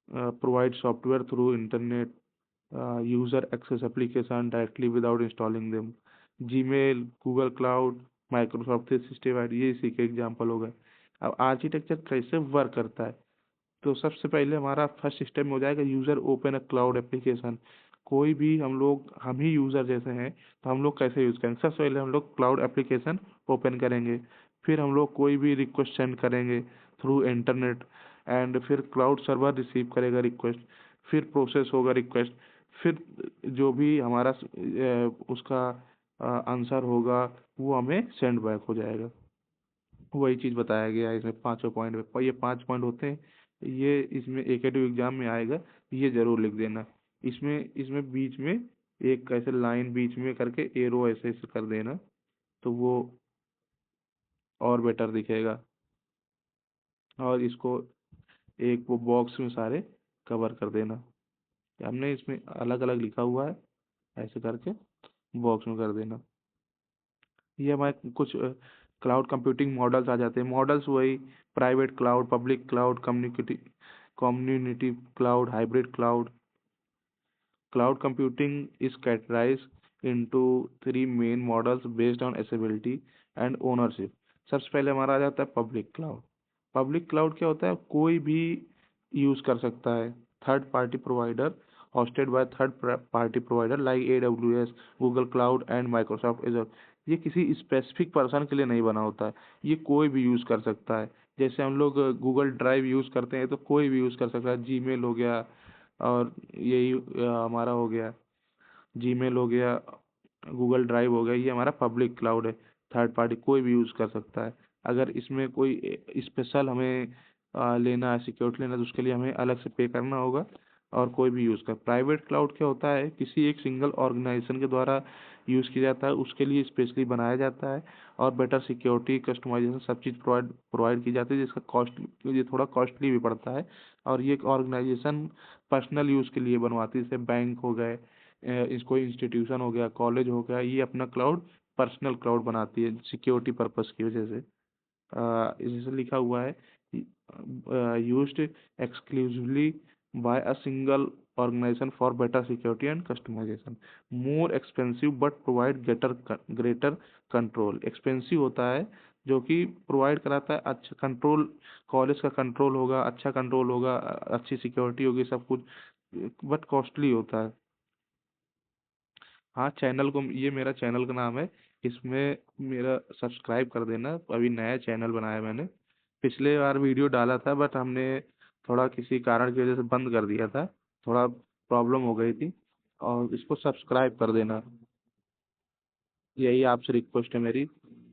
provide software through internet, user access application directly without installing them. Gmail, Google Cloud, Microsoft 365, ये इसी के एग्जाम्पल हो गए। अब आर्किटेक्चर कैसे वर्क करता है, तो सबसे पहले हमारा फर्स्ट स्टेप में हो जाएगा user open a cloud application. कोई भी हम ही यूज़र जैसे हैं, तो हम लोग कैसे यूज़ करेंगे, सबसे पहले हम लोग क्लाउड एप्लीकेशन ओपन करेंगे, फिर हम लोग कोई भी रिक्वेस्ट सेंड करेंगे थ्रू इंटरनेट, एंड फिर क्लाउड सर्वर रिसीव करेगा रिक्वेस्ट, फिर प्रोसेस होगा रिक्वेस्ट, फिर जो भी हमारा उसका आंसर होगा वो हमें सेंड बैक हो जाएगा। वही चीज़ बताया गया है इसमें पांचों पॉइंट में, ये 5 पॉइंट होते हैं। ये इसमें एकेडमिक एग्जाम में आएगा, ये जरूर लिख देना। इसमें इसमें बीच में एक ऐसे लाइन बीच में करके एरो ऐसे ऐसे कर देना, तो वो और बेटर दिखेगा। और इसको एक वो बॉक्स में सारे कवर कर देना, हमने इसमें अलग अलग लिखा हुआ है, ऐसे करके बॉक्स में कर देना। ये हमारे कुछ क्लाउड कंप्यूटिंग मॉडल्स आ जाते हैं। मॉडल्स वही private cloud, public cloud, community cloud, hybrid cloud. Cloud computing is categorized into three main models based on accessibility and ownership. सबसे पहले हमारा आ जाता है पब्लिक क्लाउड। पब्लिक क्लाउड क्या होता है, कोई भी यूज कर सकता है, third party provider, hosted by third party provider like AWS, Google cloud and Microsoft Azure. ये किसी स्पेसिफिक पर्सन के लिए नहीं बना होता है, ये कोई भी यूज कर सकता है। जैसे हम लोग गूगल ड्राइव यूज करते हैं तो कोई भी यूज कर सकता है, जीमेल हो गया, और यही हमारा हो गया, जीमेल हो गया, गूगल ड्राइव हो गया, ये हमारा पब्लिक क्लाउड है, थर्ड पार्टी कोई भी यूज़ कर सकता है। अगर इसमें कोई स्पेशल हमें लेना है, सिक्योरिटी लेना है, तो उसके लिए हमें अलग से पे करना होगा, और कोई भी यूज़ कर। प्राइवेट क्लाउड क्या होता है, किसी एक सिंगल ऑर्गेनाइजेशन के द्वारा यूज़ किया जाता है, उसके लिए स्पेशली बनाया जाता है, और बेटर सिक्योरिटी, कस्टमाइजेशन सब चीज़ प्रोवाइड की जाती है, जिसका कॉस्ट ये थोड़ा कॉस्टली भी पड़ता है। और ये एक ऑर्गेनाइजेशन पर्सनल यूज़ के लिए बनवाती है, जैसे बैंक हो गए, इसको इंस्टीट्यूशन हो गया, कॉलेज हो गया, ये अपना क्लाउड पर्सनल क्लाउड बनाती है सिक्योरिटी पर्पस की वजह से। जैसे लिखा हुआ है, used exclusively by a single organization for better security and customization. More expensive but provide greater control. Expensive होता है जो कि प्रोवाइड कराता है अच्छा कंट्रोल, कॉलेज का कंट्रोल होगा, अच्छा कंट्रोल होगा, अच्छी सिक्योरिटी होगी, सब कुछ, बट कॉस्टली होता है। हाँ, चैनल को, ये मेरा चैनल का नाम है, इसमें मेरा सब्सक्राइब कर देना। अभी नया चैनल बनाया मैंने, पिछले बार वीडियो डाला था बट हमने थोड़ा किसी कारण की वजह से बंद कर दिया था, थोड़ा प्रॉब्लम हो गई थी, और इसको सब्सक्राइब कर देना। यही आपसे रिक्वेस्ट है मेरी,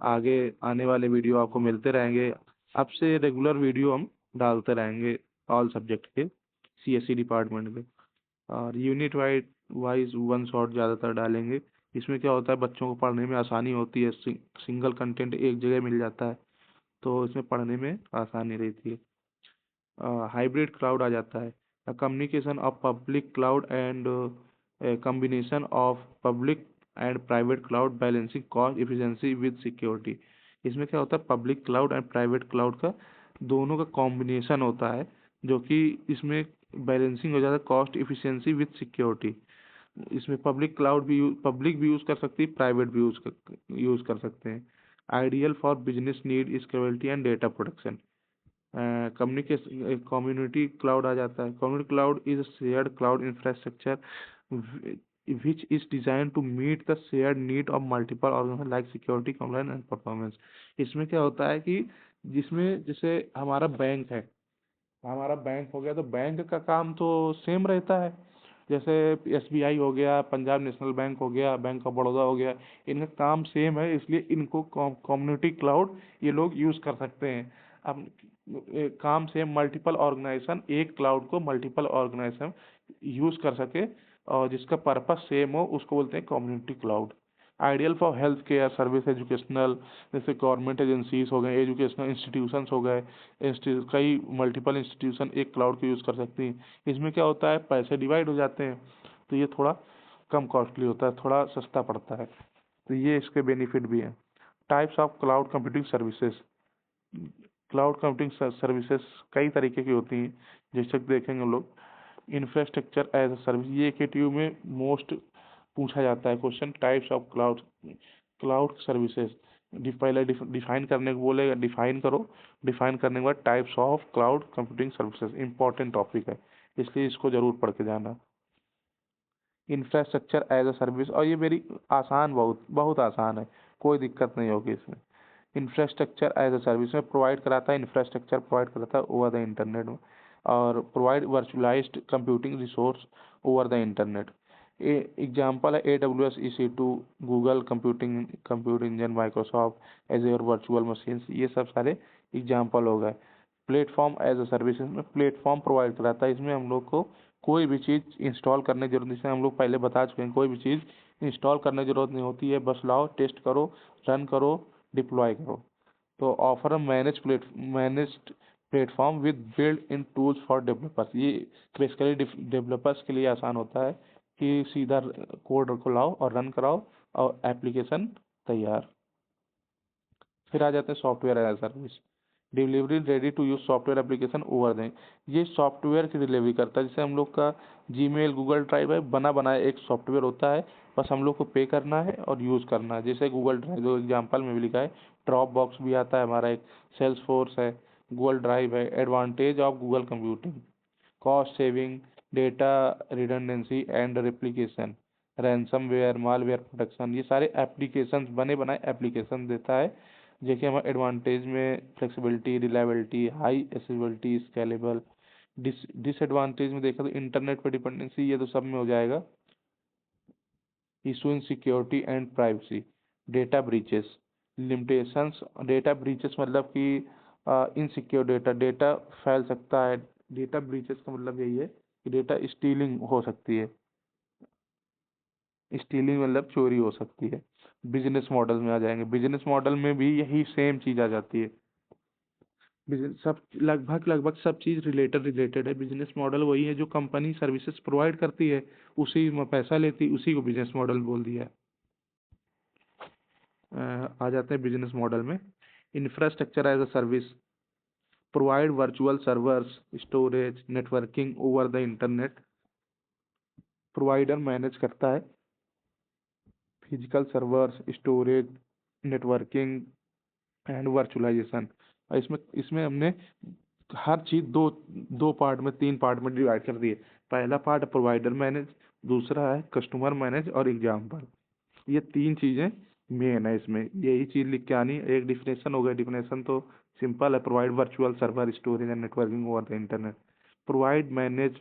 आगे आने वाले वीडियो आपको मिलते रहेंगे, आपसे रेगुलर वीडियो हम डालते रहेंगे ऑल सब्जेक्ट के, सीएससी डिपार्टमेंट के। और यूनिट वाइज वन शॉट ज़्यादातर डालेंगे। इसमें क्या होता है, बच्चों को पढ़ने में आसानी होती है, सिंगल कंटेंट एक जगह मिल जाता है, तो इसमें पढ़ने में आसानी रहती है। हाइब्रिड क्लाउड आ जाता है, communication of public cloud and combination of public and private cloud, balancing cost efficiency with security. इसमें क्या होता है, public cloud and private cloud का दोनों का कॉम्बिनेशन होता है, जो कि इसमें बैलेंसिंग हो जाता है कॉस्ट इफिशिएंसी विद सिक्योरिटी। इसमें पब्लिक भी यूज़ कर सकती है, प्राइवेट भी यूज़ कर सकते हैं। Ideal for business need, scalability and data protection. Communication community cloud आ जाता है। Community cloud is a shared cloud infrastructure which is designed to meet the shared need of multiple organizations like security, compliance and performance। इसमें क्या होता है कि जिसमें जैसे हमारा बैंक हो गया, तो बैंक का काम तो सेम रहता है, जैसे एसबीआई हो गया, पंजाब नेशनल बैंक हो गया, बैंक ऑफ बड़ौदा हो गया, इनका काम सेम है, इसलिए इनको कम्युनिटी क्लाउड ये लोग यूज़ कर सकते हैं। अब काम सेम, मल्टीपल ऑर्गेनाइजेशन एक क्लाउड को मल्टीपल ऑर्गेनाइजेशन यूज़ कर सके और जिसका पर्पस सेम हो, उसको बोलते हैं community cloud. Ideal for health care service, educational, जैसे गवर्नमेंट एजेंसीज हो गए, एजुकेशनल इंस्टीट्यूशंस हो गए, कई मल्टीपल इंस्टीट्यूशन एक क्लाउड को यूज़ कर सकती हैं। इसमें क्या होता है, पैसे डिवाइड हो जाते हैं, तो ये थोड़ा कम कॉस्टली होता है, थोड़ा सस्ता पड़ता है, तो ये इसके बेनिफिट भी हैं। Types of cloud computing services. Cloud computing services कई तरीके की होती हैं, जैसे कि देखेंगे हम लोग। इंफ्रास्ट्रक्चर एज अ सर्विस, ये केटीयू में मोस्ट पूछा जाता है question. Types of cloud services, पहले डिफाइन करने को बोलेगा, डिफाइन करो, डिफाइन करने के बाद types of cloud computing services, important topic है, इसलिए इसको जरूर पढ़ के जाना। इंफ्रास्ट्रक्चर एज अ सर्विस, और ये मेरी आसान, बहुत बहुत आसान है, कोई दिक्कत नहीं होगी इसमें। इंफ्रास्ट्रक्चर एज अ सर्विस में प्रोवाइड कराता है, इंफ्रास्ट्रक्चर प्रोवाइड कराता है ओवर द इंटरनेट में, और provide virtualized computing resource over the internet. Example है AWS EC2, Google compute engine, Microsoft Azure virtual machines, ये सब सारे एग्जाम्पल हो गए। प्लेटफॉर्म एज अ सर्विस में प्लेटफॉर्म प्रोवाइड कराता है, इसमें हम लोग को कोई भी चीज़ इंस्टॉल करने की जरूरत नहीं, जैसे हम लोग पहले बता चुके हैं, कोई भी चीज़ इंस्टॉल करने की जरूरत नहीं होती है, बस लाओ, टेस्ट करो, रन करो, डिप्लॉय करो। तो offer managed platform with build in tools for developers, ये बेसिकली डेवलपर्स के लिए आसान होता है कि सीधा कोड को लाओ और रन कराओ और एप्लीकेशन तैयार। फिर आ जाते हैं software as a service. Delivery ready to use software application over then, ये सॉफ्टवेयर की डिलीवरी करता है, जैसे हम लोग का जीमेल, गूगल ड्राइव है, बना बनाया एक सॉफ्टवेयर होता है, बस हम लोग को पे करना है और यूज़ करना है। जैसे गूगल ड्राइव, जो एग्जाम्पल में भी लिखा है, ड्रॉप बॉक्स भी आता है हमारा एक, सेल्स फोर्स है, गूगल ड्राइव है। Advantage of Google computing, cost saving, data redundancy and replication, ransomware, malware protection, ये सारे एप्लीकेशंस, बने बनाए एप्लीकेशन देता है। देखिए हमारे एडवांटेज में flexibility, reliability, high accessibility, scalable. Disadvantage में देखा तो इंटरनेट पर डिपेंडेंसी, ये तो सब में हो जाएगा। Issue in security and privacy, data breaches, limitations. Data breaches मतलब कि इनसिक्योर डेटा फैल सकता है। डेटा ब्रीचेस का मतलब यही है कि डेटा स्टीलिंग हो सकती है, स्टीलिंग मतलब चोरी हो सकती है। बिजनेस मॉडल में आ जाएंगे, बिजनेस मॉडल में भी यही सेम चीज़ आ जाती है। बिजनेस सब लगभग लगभग सब चीज़ रिलेटेड है। बिजनेस मॉडल वही है जो कंपनी सर्विसेज प्रोवाइड करती है, उसी में पैसा लेती, उसी को बिजनेस मॉडल बोल दिया है। आ जाते हैं बिजनेस मॉडल में। Infrastructure as a service, provide virtual servers, storage, networking over the internet. Provider manage करता है physical servers, storage, networking and virtualization. इसमें इसमें हमने हर चीज दो दो पार्ट में, तीन पार्ट में डिवाइड कर दिए। पहला पार्ट प्रोवाइडर मैनेज, दूसरा है कस्टमर मैनेज और एग्जाम्पल। ये तीन चीजें मेन है इसमें, यही चीज लिख के आनी है। एक डिफिनेशन हो गया, डिफिनेशन तो सिंपल है, provide virtual server storage and networking over the internet. Provide manage,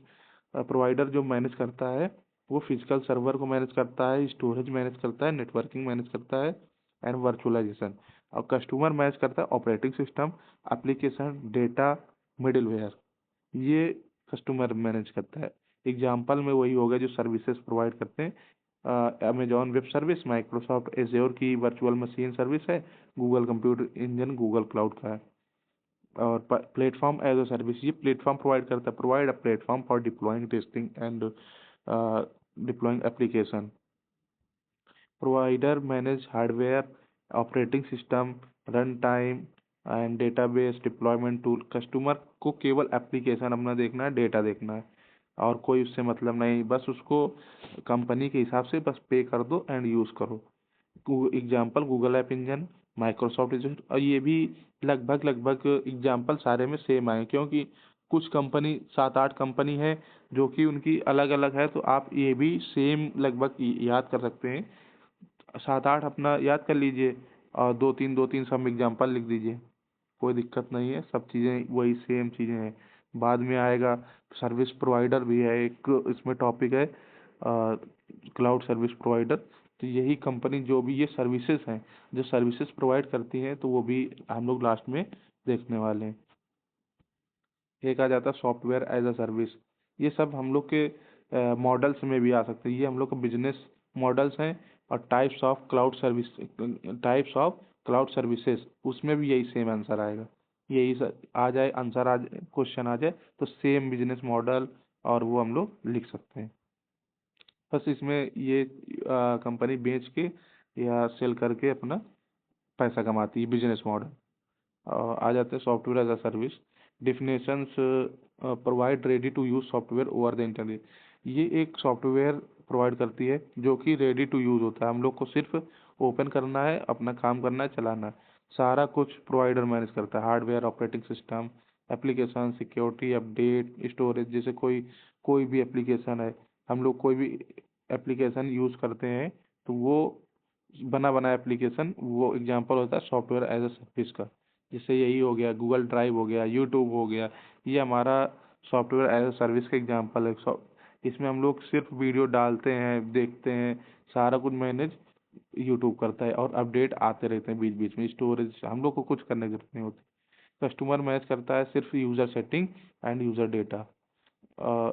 provider जो मैनेज करता है वो फिजिकल सर्वर को मैनेज करता है, स्टोरेज मैनेज करता है, नेटवर्किंग मैनेज करता है एंड वर्चुअलाइजेशन। और कस्टमर मैनेज करता है operating system, application, data, middleware. ये कस्टमर मैनेज करता है। एग्जाम्पल में वही हो गया जो सर्विसेज प्रोवाइड करते हैं, Amazon web service, Microsoft azure की वर्चुअल मशीन सर्विस है, Google computer engine Google cloud का है। और प्लेटफॉर्म एज अ सर्विस, ये प्लेटफॉर्म प्रोवाइड करता है, provide a platform for deploying, testing and deploying application. Provider manage hardware, operating system, run time and database, deployment tool. Customer को केवल application अपना देखना है, डेटा देखना है, और कोई उससे मतलब नहीं, बस उसको कंपनी के हिसाब से बस पे कर दो एंड यूज़ करो। Example Google App engine, Microsoft azure. और ये भी लगभग लगभग एग्जाम्पल सारे में सेम आए, क्योंकि कुछ कंपनी, सात आठ कंपनी है जो कि उनकी अलग अलग है, तो आप ये भी सेम लगभग याद कर सकते हैं। सात आठ अपना याद कर लीजिए और दो तीन सब एग्जाम्पल लिख दीजिए, कोई दिक्कत नहीं है, सब चीज़ें वही सेम चीज़ें हैं। बाद में आएगा सर्विस प्रोवाइडर भी है एक, इसमें टॉपिक है क्लाउड सर्विस प्रोवाइडर। तो यही कंपनी जो भी ये सर्विसेज हैं, जो सर्विसेज प्रोवाइड करती हैं, तो वो भी हम लोग लास्ट में देखने वाले हैं। एक आ जाता है सॉफ्टवेयर एज अ सर्विस। ये सब हम लोग के मॉडल्स में भी आ सकते हैं, ये हम लोग के बिजनेस मॉडल्स हैं। और types of cloud service, types of cloud services, उसमें भी यही सेम आंसर आएगा। यही आ जाए आंसर, आ जाए क्वेश्चन आ जाए तो सेम बिजनेस मॉडल और वो हम लोग लिख सकते हैं। बस इसमें ये कंपनी बेच के या सेल करके अपना पैसा कमाती है, बिजनेस मॉडल। आ जाते हैं software as a service. Definitions, provide ready to use software over the internet. ये एक सॉफ्टवेयर प्रोवाइड करती है जो कि रेडी टू यूज होता है, हम लोग को सिर्फ ओपन करना है, अपना काम करना है, चलाना है। सारा कुछ प्रोवाइडर मैनेज करता है, hardware, operating system, application, security, update, storage. जैसे कोई कोई भी एप्लीकेशन है, हम लोग कोई भी एप्लीकेशन यूज़ करते हैं, तो वो बना बना एप्लीकेशन, वो एग्जांपल होता है सॉफ्टवेयर एज अ सर्विस का। जैसे यही हो गया, गूगल ड्राइव हो गया, यूट्यूब हो गया, ये हमारा सॉफ्टवेयर एज अ सर्विस का एग्जांपल है। इसमें हम लोग सिर्फ वीडियो डालते हैं, देखते हैं, सारा कुछ मैनेज यूट्यूब करता है, और अपडेट आते रहते हैं बीच बीच में। स्टोरेज हम लोग को कुछ करने की जरूरत नहीं होती। कस्टमर मैनेज करता है सिर्फ user setting and user data.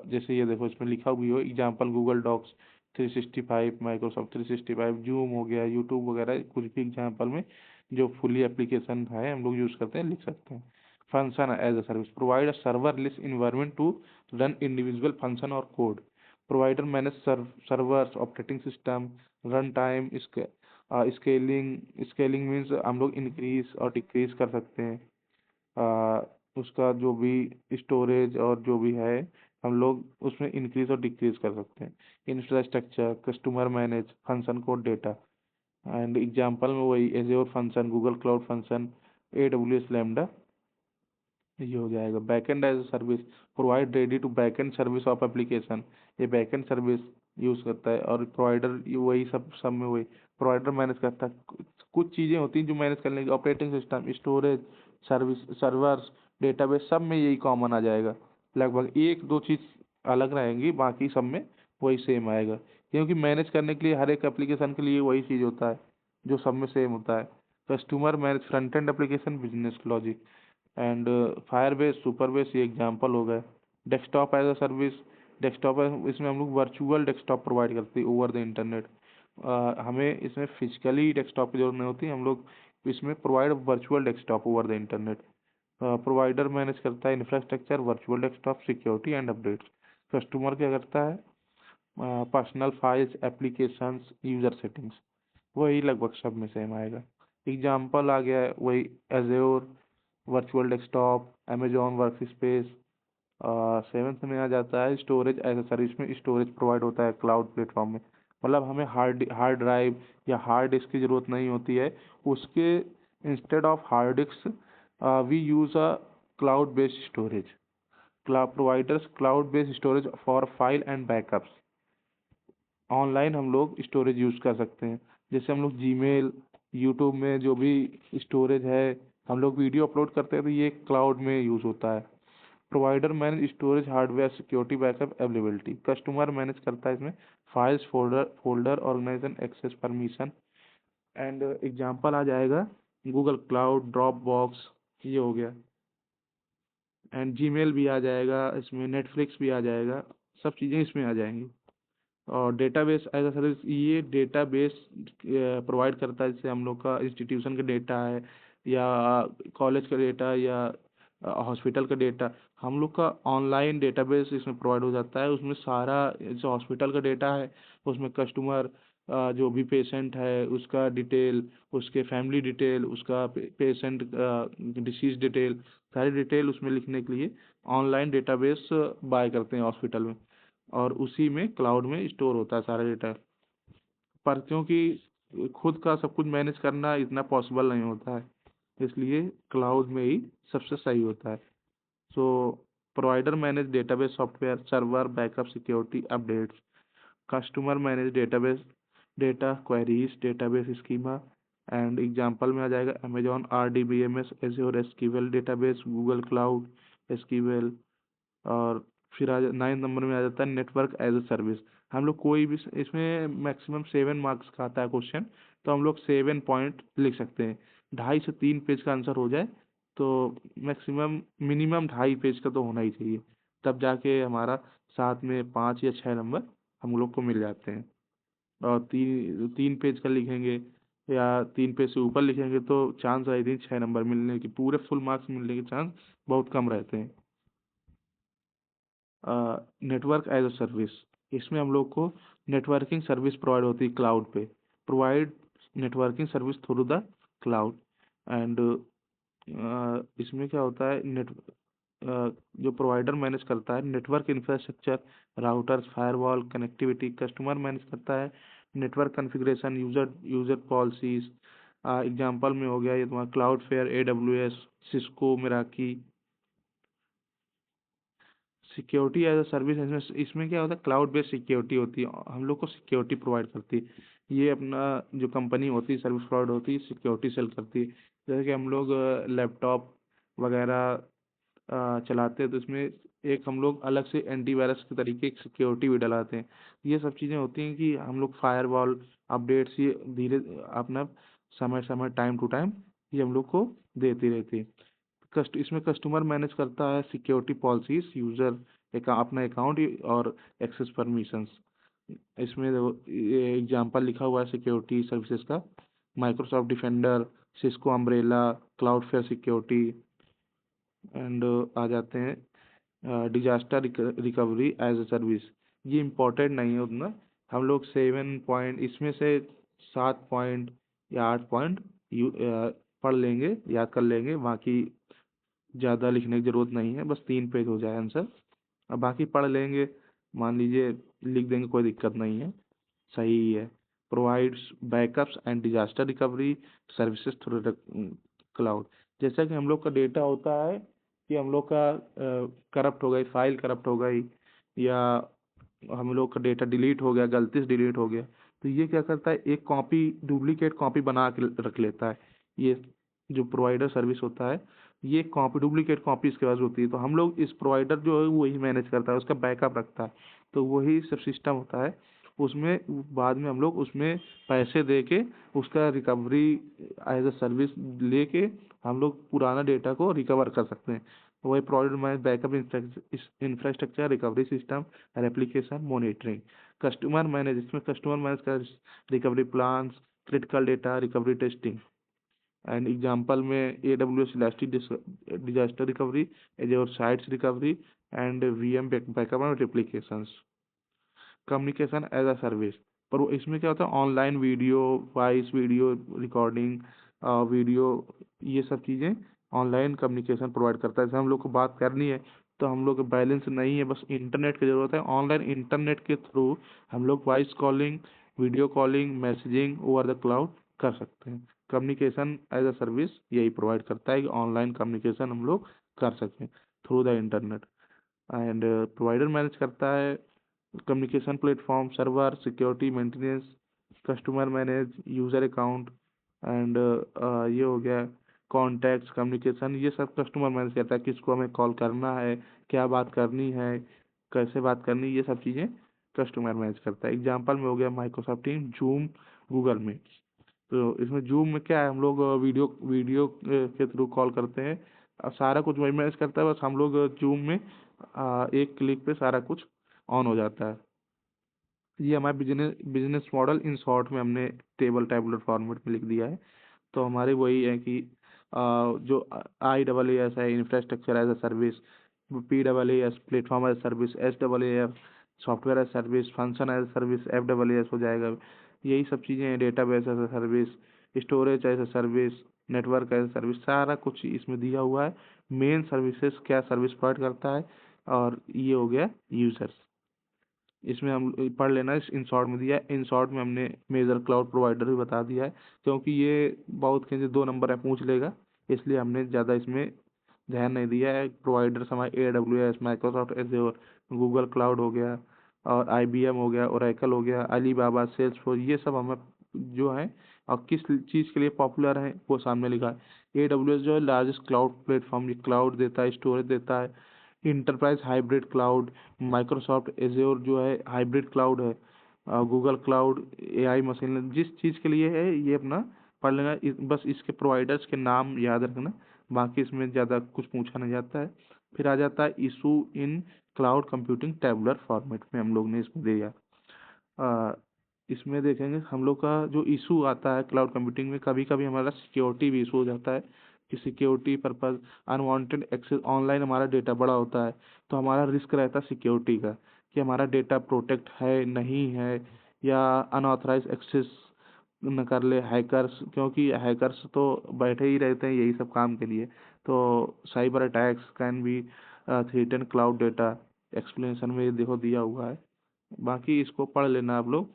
जैसे ये देखो, इसमें लिखा भी हो example Google Docs 365, Microsoft 365, Zoom हो गया, यूट्यूब वगैरह, कुछ भी एग्जांपल में जो फुली एप्लीकेशन है हम लोग यूज़ करते हैं, लिख सकते हैं। Function as a service, provide a serverless environment to run individual function और code. Provider manage servers, operating system, runtime, scaling. Scaling means हम लोग इंक्रीज और डिक्रीज कर सकते हैं। उसका जो भी स्टोरेज और जो भी है, हम लोग उसमें इंक्रीज और डिक्रीज कर सकते हैं। Infrastructure, customer manage, function code, data. And example में वही Azure function, Google cloud function, AWS Lambda, ये हो जाएगा। Backend as a service, provide ready to backend service of application. ये बैकएंड सर्विस यूज़ करता है। और प्रोवाइडर वही सब में वही प्रोवाइडर मैनेज करता है। कुछ चीज़ें होती हैं जो मैनेज करने की, operating system, storage, service, servers, database, सब में यही कॉमन आ जाएगा। लगभग एक दो चीज़ अलग रहेंगी, बाकी सब में वही सेम आएगा, क्योंकि मैनेज करने के लिए हर एक एप्लीकेशन के लिए वही चीज़ होता है जो सब में सेम होता है। Customer manage front end application, business logic and Firebase, Supabase, ये एग्जांपल हो गए। Desktop as a service, desktop है, इसमें हम लोग वर्चुअल डेस्कटॉप प्रोवाइड करते हैं ओवर द इंटरनेट। हमें इसमें फिजिकली डेस्कटॉप की जरूरत नहीं होती, हम लोग इसमें provide virtual desktop over the internet. Provider manage करता है infrastructure, virtual desktop, security and updates. Customer क्या करता है, personal files, applications, user settings. वही लगभग सब में सेम आएगा। एग्जाम्पल आ गया है वही, Azure virtual desktop, Amazon work space, seventh में आ जाता है स्टोरेज एज अ सर्विस में स्टोरेज प्रोवाइड होता है क्लाउड प्लेटफॉर्म में। मतलब हमें हार्ड ड्राइव या हार्ड डिस्क की ज़रूरत नहीं होती है। उसके instead of hard disk we use a cloud based storage. Cloud providers cloud based storage for file and backups. Online हम लोग स्टोरेज यूज़ कर सकते हैं। जैसे हम लोग जीमेल, यूट्यूब में जो भी स्टोरेज है, हम लोग वीडियो अपलोड करते हैं तो ये क्लाउड में यूज़ होता है। Provider manage storage hardware security backup availability. Customer manage करता है इसमें files folder organisation access permission. And example आ जाएगा गूगल क्लाउड, ड्रॉप बॉक्स, ये हो गया। एंड जीमेल भी आ जाएगा इसमें, नेटफ्लिक्स भी आ जाएगा, सब चीज़ें इसमें आ जाएंगी। और डेटाबेस एज अ सर्विस, ये डेटाबेस प्रोवाइड करता है। जैसे हम लोग का इंस्टीट्यूशन का डेटा है या कॉलेज का डेटा या हॉस्पिटल का डेटा, हम लोग का ऑनलाइन डेटाबेस इसमें प्रोवाइड हो जाता है। उसमें सारा जो हॉस्पिटल का डेटा है उसमें कस्टमर, जो भी पेशेंट है उसका डिटेल, उसके फैमिली डिटेल, उसका पेशेंट डिसीज डिटेल, सारी डिटेल उसमें लिखने के लिए ऑनलाइन डेटाबेस बाय करते हैं हॉस्पिटल में। और उसी में क्लाउड में स्टोर होता है सारा डेटा। पर क्योंकि खुद का सब कुछ मैनेज करना इतना पॉसिबल नहीं होता है, इसलिए क्लाउड में ही सबसे सही होता है। So provider manage database software, server, backup, security, updates. Customer manage database data queries, database schema. And example में आ जाएगा Amazon R D B M S, Azure SQL database, Google Cloud SQL. और फिर 9 नंबर में आ जाता है network as a service. हम लोग कोई भी इसमें मैक्सिमम 7 मार्क्स का आता है क्वेश्चन, तो हम लोग 7 पॉइंट लिख सकते हैं। 2.5 से 3 पेज का आंसर हो जाए तो मैक्सिमम मिनिमम 2.5 पेज का तो होना ही चाहिए, तब जाके हमारा साथ में 5 या 6 नंबर हम लोग को मिल जाते हैं। और 3 पेज का लिखेंगे या 3 पेज से ऊपर लिखेंगे तो चांस आई थिंक 6 नंबर मिलने की, पूरे फुल मार्क्स मिलने के चांस बहुत कम रहते हैं। नेटवर्क एज अ सर्विस, इसमें हम लोग को नेटवर्किंग सर्विस प्रोवाइड होती है क्लाउड पे। Provide networking service through the cloud. And इसमें क्या होता है, जो प्रोवाइडर मैनेज करता है network infrastructure, routers, firewall, connectivity. Customer manage करता है network configuration, user policies. Example में हो गया ये तुम्हारा Cloudflare, AWS, Cisco, Meraki. Security as a service, इसमें क्या होता है, क्लाउड बेस्ड सिक्योरिटी होती है, हम लोग को सिक्योरिटी प्रोवाइड करती है। ये अपना जो कंपनी होती है सर्विस प्रोवाइड होती है, सिक्योरिटी सेल करती है। जैसे कि हम लोग लैपटॉप वगैरह चलाते हैं तो इसमें एक हम लोग अलग से एंटीवायरस के तरीके की सिक्योरिटी भी डलाते हैं। ये सब चीज़ें होती हैं कि हम लोग फायरवॉल अपडेट्स ये धीरे अपना समय समय टाइम टू टाइम ये हम लोग को देती रहती है। इसमें कस्टमर मैनेज करता है सिक्योरिटी पॉलिसीज, यूज़र अपना अकाउंट और एक्सेस परमिशंस। इसमें देखो ये एग्जांपल लिखा हुआ है सिक्योरिटी सर्विसेज का, Microsoft Defender, Cisco Umbrella, Cloudflare security. And आ जाते हैं disaster recovery as a service. ये इम्पोर्टेंट नहीं है उतना, हम लोग 7 पॉइंट इसमें से 7 पॉइंट या 8 पॉइंट पढ़ लेंगे, याद कर लेंगे, बाकी ज़्यादा लिखने की ज़रूरत नहीं है, बस 3 पेज हो जाए आंसर। अब बाकी पढ़ लेंगे, मान लीजिए लिख देंगे, कोई दिक्कत नहीं है, सही ही है। Provides backups and disaster recovery services through the cloud. जैसा कि हम लोग का डेटा होता है कि हम लोग का करप्ट हो गई फाइल, करप्ट हो गई, या हम लोग का डेटा डिलीट हो गया, गलती से डिलीट हो गया, तो ये क्या करता है, एक कॉपी डुप्लीकेट कॉपी बना के रख लेता है। ये जो प्रोवाइडर सर्विस होता है, ये कॉपी डुप्लीकेट कॉपी इसके पास होती है, तो हम लोग इस प्रोवाइडर जो है वही मैनेज करता है, उसका बैकअप रखता है। तो वही सब सिस्टम होता है उसमें, बाद में हम लोग उसमें पैसे दे के उसका रिकवरी एज अ सर्विस लेके हम लोग पुराना डेटा को रिकवर कर सकते हैं। वही provider manage backup infrastructure, recovery system, application monitoring. Customer manage, इसमें कस्टमर मैनेज का recovery plans, critical data recovery testing. And example में AWS elastic disaster recovery, Azure sites recovery, and VM backup and replications. Communication as a service, पर वो इसमें क्या होता है, online video, voice video recording, video, ये सब चीज़ें ऑनलाइन कम्युनिकेशन प्रोवाइड करता है। जैसे हम लोग को बात करनी है तो हम लोग बैलेंस नहीं है, बस इंटरनेट की ज़रूरत है। ऑनलाइन इंटरनेट के थ्रू हम लोग voice calling, video calling, messaging over the cloud कर सकते हैं। कम्युनिकेशन एज अ सर्विस यही प्रोवाइड करता है कि ऑनलाइन कम्युनिकेशन हम लोग कर सकें through the internet. And provider manage करता है communication platform, server, security, maintenance, customer manage, user account and ये हो गया कॉन्टैक्ट्स, कम्युनिकेशन, ये सब कस्टमर मैनेज करता है। किसको हमें कॉल करना है, क्या बात करनी है, कैसे बात करनी है, ये सब चीज़ें कस्टमर मैनेज करता है। एग्जांपल में हो गया Microsoft team, Zoom, Google Meet. तो इसमें जूम में क्या है, हम लोग वीडियो वीडियो के थ्रू कॉल करते हैं। सारा कुछ वही मैनेज करता है, बस हम लोग जूम में एक क्लिक पे सारा कुछ ऑन हो जाता है। ये हमारा business business model in short में हमने टेबलर फॉर्मेट में लिख दिया है। तो हमारे वही है कि जो IaaS है, infrastructure as a service, PaaS platform as service, SaaS software as service, function as service, FaaS हो जाएगा। यही सब चीज़ें हैं, database as a service, storage as a service, network as a service, सारा कुछ इसमें दिया हुआ है। मेन सर्विसेज क्या सर्विस प्रोवाइड करता है, और ये हो गया यूजर्स। इसमें हम पढ़ लेना, इस इन शॉर्ट में दिया है। इन शॉर्ट में हमने मेजर क्लाउड प्रोवाइडर भी बता दिया है, क्योंकि ये बहुत के 2 नंबर है पूछ लेगा, इसलिए हमने ज़्यादा इसमें ध्यान नहीं दिया है। प्रोवाइडर्स हमारे AWS, Microsoft azure, Google cloud हो गया, और IBM हो गया, ओरेकल हो गया, अलीबाबा, सेल्सफोर्स, ये सब हमें जो है और किस चीज़ के लिए पॉपुलर है वो सामने लिखा है। AWS जो है लार्जेस्ट क्लाउड प्लेटफॉर्म, ये क्लाउड देता है, स्टोरेज देता है। Enterprise hybrid cloud, Microsoft azure जो है हाइब्रिड क्लाउड है। Google cloud AI machine learning, जिस चीज़ के लिए है ये अपना पढ़ लेना। बस इसके प्रोवाइडर्स के नाम याद रखना, बाकी इसमें ज़्यादा कुछ पूछा नहीं जाता है। फिर आ जाता है issue in cloud computing tabular format में हम लोग ने इसमें दिया। अ, इसमें देखेंगे हम लोग का जो इशू आता है क्लाउड कंप्यूटिंग में, कभी कभी हमारा सिक्योरिटी भी इशू हो जाता है कि security purpose unwanted access, online हमारा डेटा बड़ा होता है, तो हमारा रिस्क रहता है सिक्योरिटी का कि हमारा डेटा प्रोटेक्ट है नहीं है, या अनऑथराइज एक्सेस न कर ले हैकर्स, क्योंकि हैकर्स तो बैठे ही रहते हैं यही सब काम के लिए। तो cyber attacks can be threaten cloud data, explanation में ये देखो दिया हुआ है। बाकी इसको पढ़ लेना आप लोग,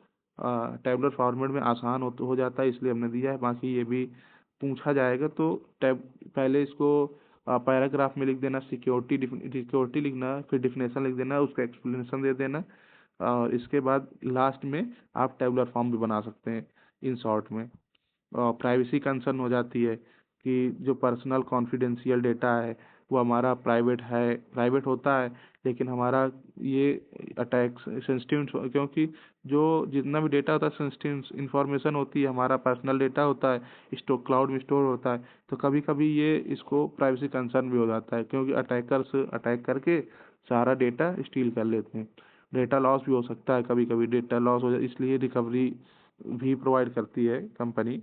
टैबुलर फॉर्मेट में आसान हो जाता है, इसलिए हमने दिया है। बाकी ये भी पूछा जाएगा तो टैब पहले इसको पैराग्राफ में लिख देना, सिक्योरिटी लिखना, फिर डिफिनेशन लिख देना, उसका एक्सप्लेनेशन दे देना, और इसके बाद लास्ट में आप टैबुलर फॉर्म भी बना सकते हैं इन शॉर्ट में। प्राइवेसी कंसर्न हो जाती है कि जो पर्सनल कॉन्फिडेंशियल डेटा है वो हमारा प्राइवेट होता है, लेकिन हमारा ये अटैक सेंसिटिव, क्योंकि जो जितना भी डेटा होता है सेंसिटिव इंफॉर्मेशन होती है, हमारा पर्सनल डेटा होता है, क्लाउड में स्टोर होता है। तो कभी कभी ये इसको प्राइवेसी कंसर्न भी हो जाता है, क्योंकि अटैकर्स अटैक करके सारा डेटा स्टील कर लेते हैं। डेटा लॉस भी हो सकता है, कभी कभी डेटा लॉस हो जाए, इसलिए रिकवरी भी प्रोवाइड करती है company.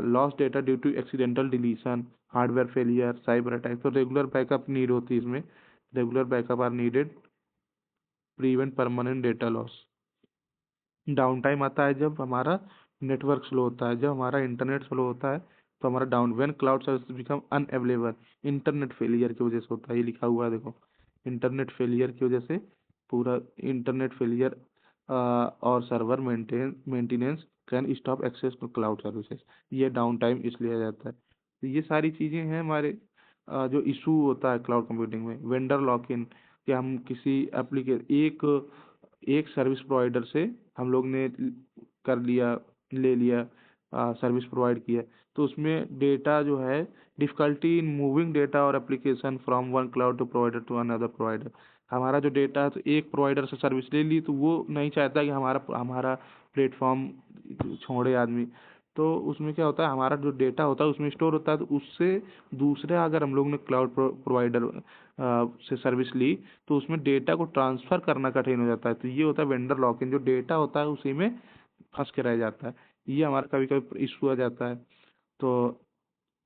Loss data due to accidental deletion, hardware failure, cyber attack, तो रेगुलर बैकअप नीड होती है इसमें। Regular backup are needed, prevent permanent data loss. Down time आता है जब हमारा नेटवर्क स्लो होता है, जब हमारा इंटरनेट स्लो होता है, तो हमारा down when cloud service become unavailable, internet failure की वजह से होता है। ये लिखा हुआ है देखो, इंटरनेट फेलियर की वजह से, पूरा इंटरनेट फेलियर और server maintenance can stop access to cloud services, ये डाउन टाइम इसलिए आ जाता है। तो ये सारी चीज़ें हैं हमारे जो इशू होता है क्लाउड कंप्यूटिंग में। वेंडर लॉक इन, कि हम किसी एक एक सर्विस प्रोवाइडर से हम लोग ने कर लिया ले लिया सर्विस प्रोवाइड किया, तो उसमें डेटा जो है, डिफ़िकल्टी इन मूविंग डेटा और application from one cloud to provider to another provider. हमारा जो डेटा है, तो एक प्रोवाइडर से सर्विस ले ली, तो वो नहीं चाहता कि हमारा हमारा प्लेटफॉर्म छोड़े आदमी। तो उसमें क्या होता है, हमारा जो डेटा होता है उसमें स्टोर होता है, तो उससे दूसरे अगर हम लोग ने क्लाउड प्रोवाइडर से सर्विस ली, तो उसमें डेटा को ट्रांसफ़र करना कठिन हो जाता है। तो ये होता है वेंडर लॉक इन, जो डेटा होता है उसी में फंस के रह जाता है। ये हमारा कभी कभी इशू आ जाता है। तो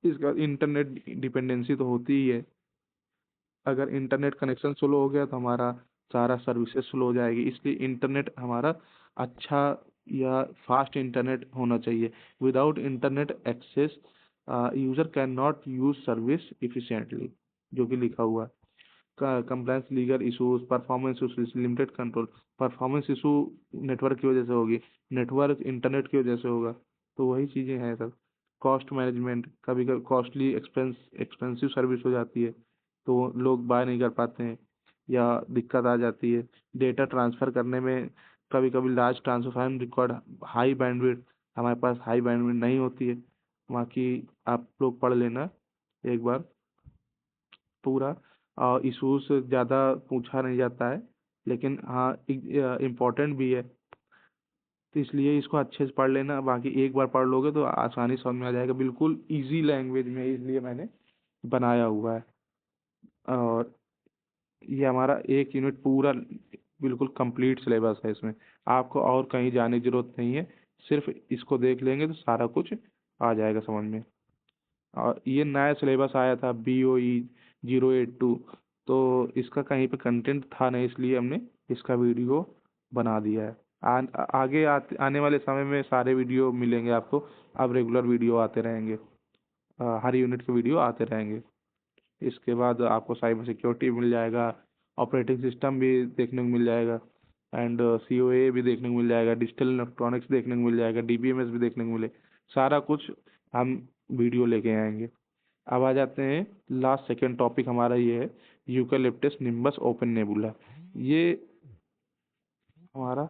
इसका इंटरनेट डिपेंडेंसी तो होती ही है। अगर इंटरनेट कनेक्शन स्लो हो गया तो हमारा सारा सर्विसेज स्लो हो जाएगी, इसलिए इंटरनेट हमारा अच्छा या फास्ट इंटरनेट होना चाहिए। Without internet access user can not use service efficiently, जो कि लिखा हुआ है। Compliance, legal issues, performance issues, limited control. Performance issue network की वजह से होगी, नेटवर्क इंटरनेट की वजह से होगा, तो वही चीज़ें हैं सर। कॉस्ट मैनेजमेंट, कभी कभी कॉस्टली एक्सपेंसिव सर्विस हो जाती है तो लोग बाय नहीं कर पाते हैं या दिक्कत आ जाती है। डेटा ट्रांसफ़र करने में कभी कभी large transfer required high bandwidth, हमारे पास हाई बैंडविड्थ नहीं होती है। बाकी आप लोग पढ़ लेना एक बार पूरा। इशूज ज़्यादा पूछा नहीं जाता है, लेकिन हाँ इम्पोर्टेंट भी है, तो इसलिए इसको अच्छे से पढ़ लेना। बाकी एक बार पढ़ लोगे तो आसानी से समझ में आ जाएगा, बिल्कुल इजी लैंग्वेज में, इसलिए मैंने बनाया हुआ है। और ये हमारा एक यूनिट पूरा बिल्कुल कंप्लीट सिलेबस है इसमें, आपको और कहीं जाने की जरूरत नहीं है, सिर्फ इसको देख लेंगे तो सारा कुछ आ जाएगा समझ में। और ये नया सिलेबस आया था BOE 082, तो इसका कहीं पे कंटेंट था नहीं, इसलिए हमने इसका वीडियो बना दिया है। आगे आने वाले समय में सारे वीडियो मिलेंगे आपको, अब रेगुलर वीडियो आते रहेंगे, हर यूनिट के वीडियो आते रहेंगे। इसके बाद आपको साइबर सिक्योरिटी मिल जाएगा, ऑपरेटिंग सिस्टम भी देखने को मिल जाएगा, एंड COA भी देखने को मिल जाएगा, डिजिटल इलेक्ट्रॉनिक्स देखने को मिल जाएगा, DBMS भी देखने को मिले, सारा कुछ हम वीडियो लेके आएंगे। अब आ जाते हैं लास्ट सेकेंड टॉपिक हमारा, ये है यूकेलिप्टस निम्बस ओपन नेबुला। ये हमारा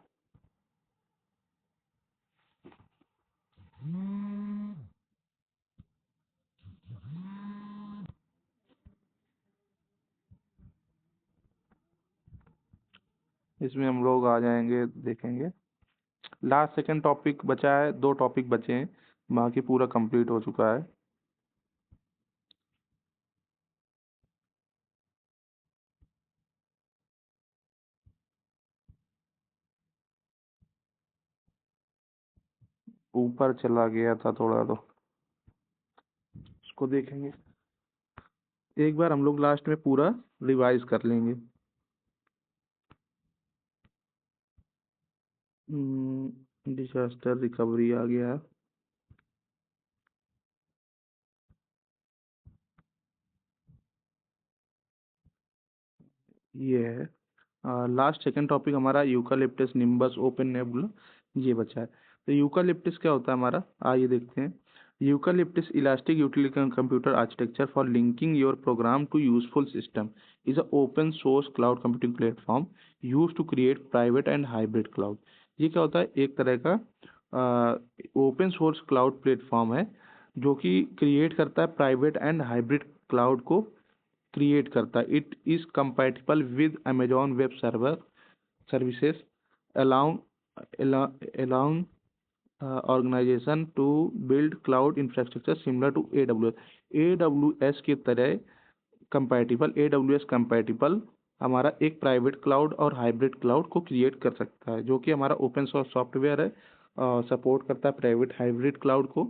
इसमें हम लोग आ जाएंगे, देखेंगे। लास्ट सेकेंड टॉपिक बचा है, 2 टॉपिक बचे हैं, बाकी पूरा कंप्लीट हो चुका है। ऊपर चला गया था थोड़ा, तो उसको देखेंगे एक बार, हम लोग लास्ट में पूरा रिवाइज कर लेंगे। डिजास्टर रिकवरी आ गया। ये है लास्ट सेकंड टॉपिक हमारा, यूकालिप्टस निम्बस ओपन नेबुला, ये बचा है। तो यूकालिप्टस क्या होता है हमारा, आइए देखते हैं। Eucalyptus elastic utility computer architecture for linking your program to useful system is a open source cloud computing platform use to create private and hybrid cloud. ये क्या होता है, एक तरह का ओपन सोर्स क्लाउड प्लेटफॉर्म है जो कि क्रिएट करता है प्राइवेट एंड हाइब्रिड क्लाउड को क्रिएट करता है। It is compatible with Amazon web server services, allowing organization to build cloud infrastructure similar to AWS की तरह। कंपैटिबल AWS कंपैटिबल हमारा एक प्राइवेट क्लाउड और हाइब्रिड क्लाउड को क्रिएट कर सकता है, जो कि हमारा ओपन सोर्स सॉफ्टवेयर है, सपोर्ट करता है प्राइवेट हाइब्रिड क्लाउड को,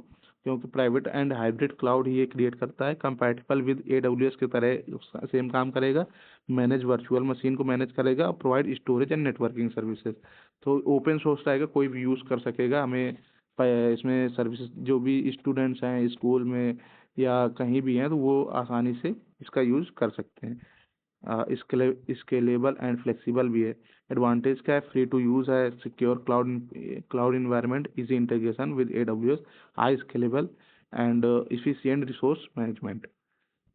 क्योंकि प्राइवेट एंड हाइब्रिड क्लाउड ही ये क्रिएट करता है। कंपैटिबल विद AWS की तरह सेम काम करेगा, मैनेज वर्चुअल मशीन को मैनेज करेगा और provide storage and networking services. तो ओपन सोर्स रहेगा, कोई भी यूज़ कर सकेगा। हमें इसमें सर्विसेज जो भी स्टूडेंट्स हैं स्कूल में या कहीं भी हैं, तो वो आसानी से इसका यूज़ कर सकते हैं। स्केलेबल एंड फ्लेक्सिबल भी है। एडवांटेज क्या है, फ्री टू यूज़ है, secure cloud environment, easy integration with AWS, high scalable and efficient resource management.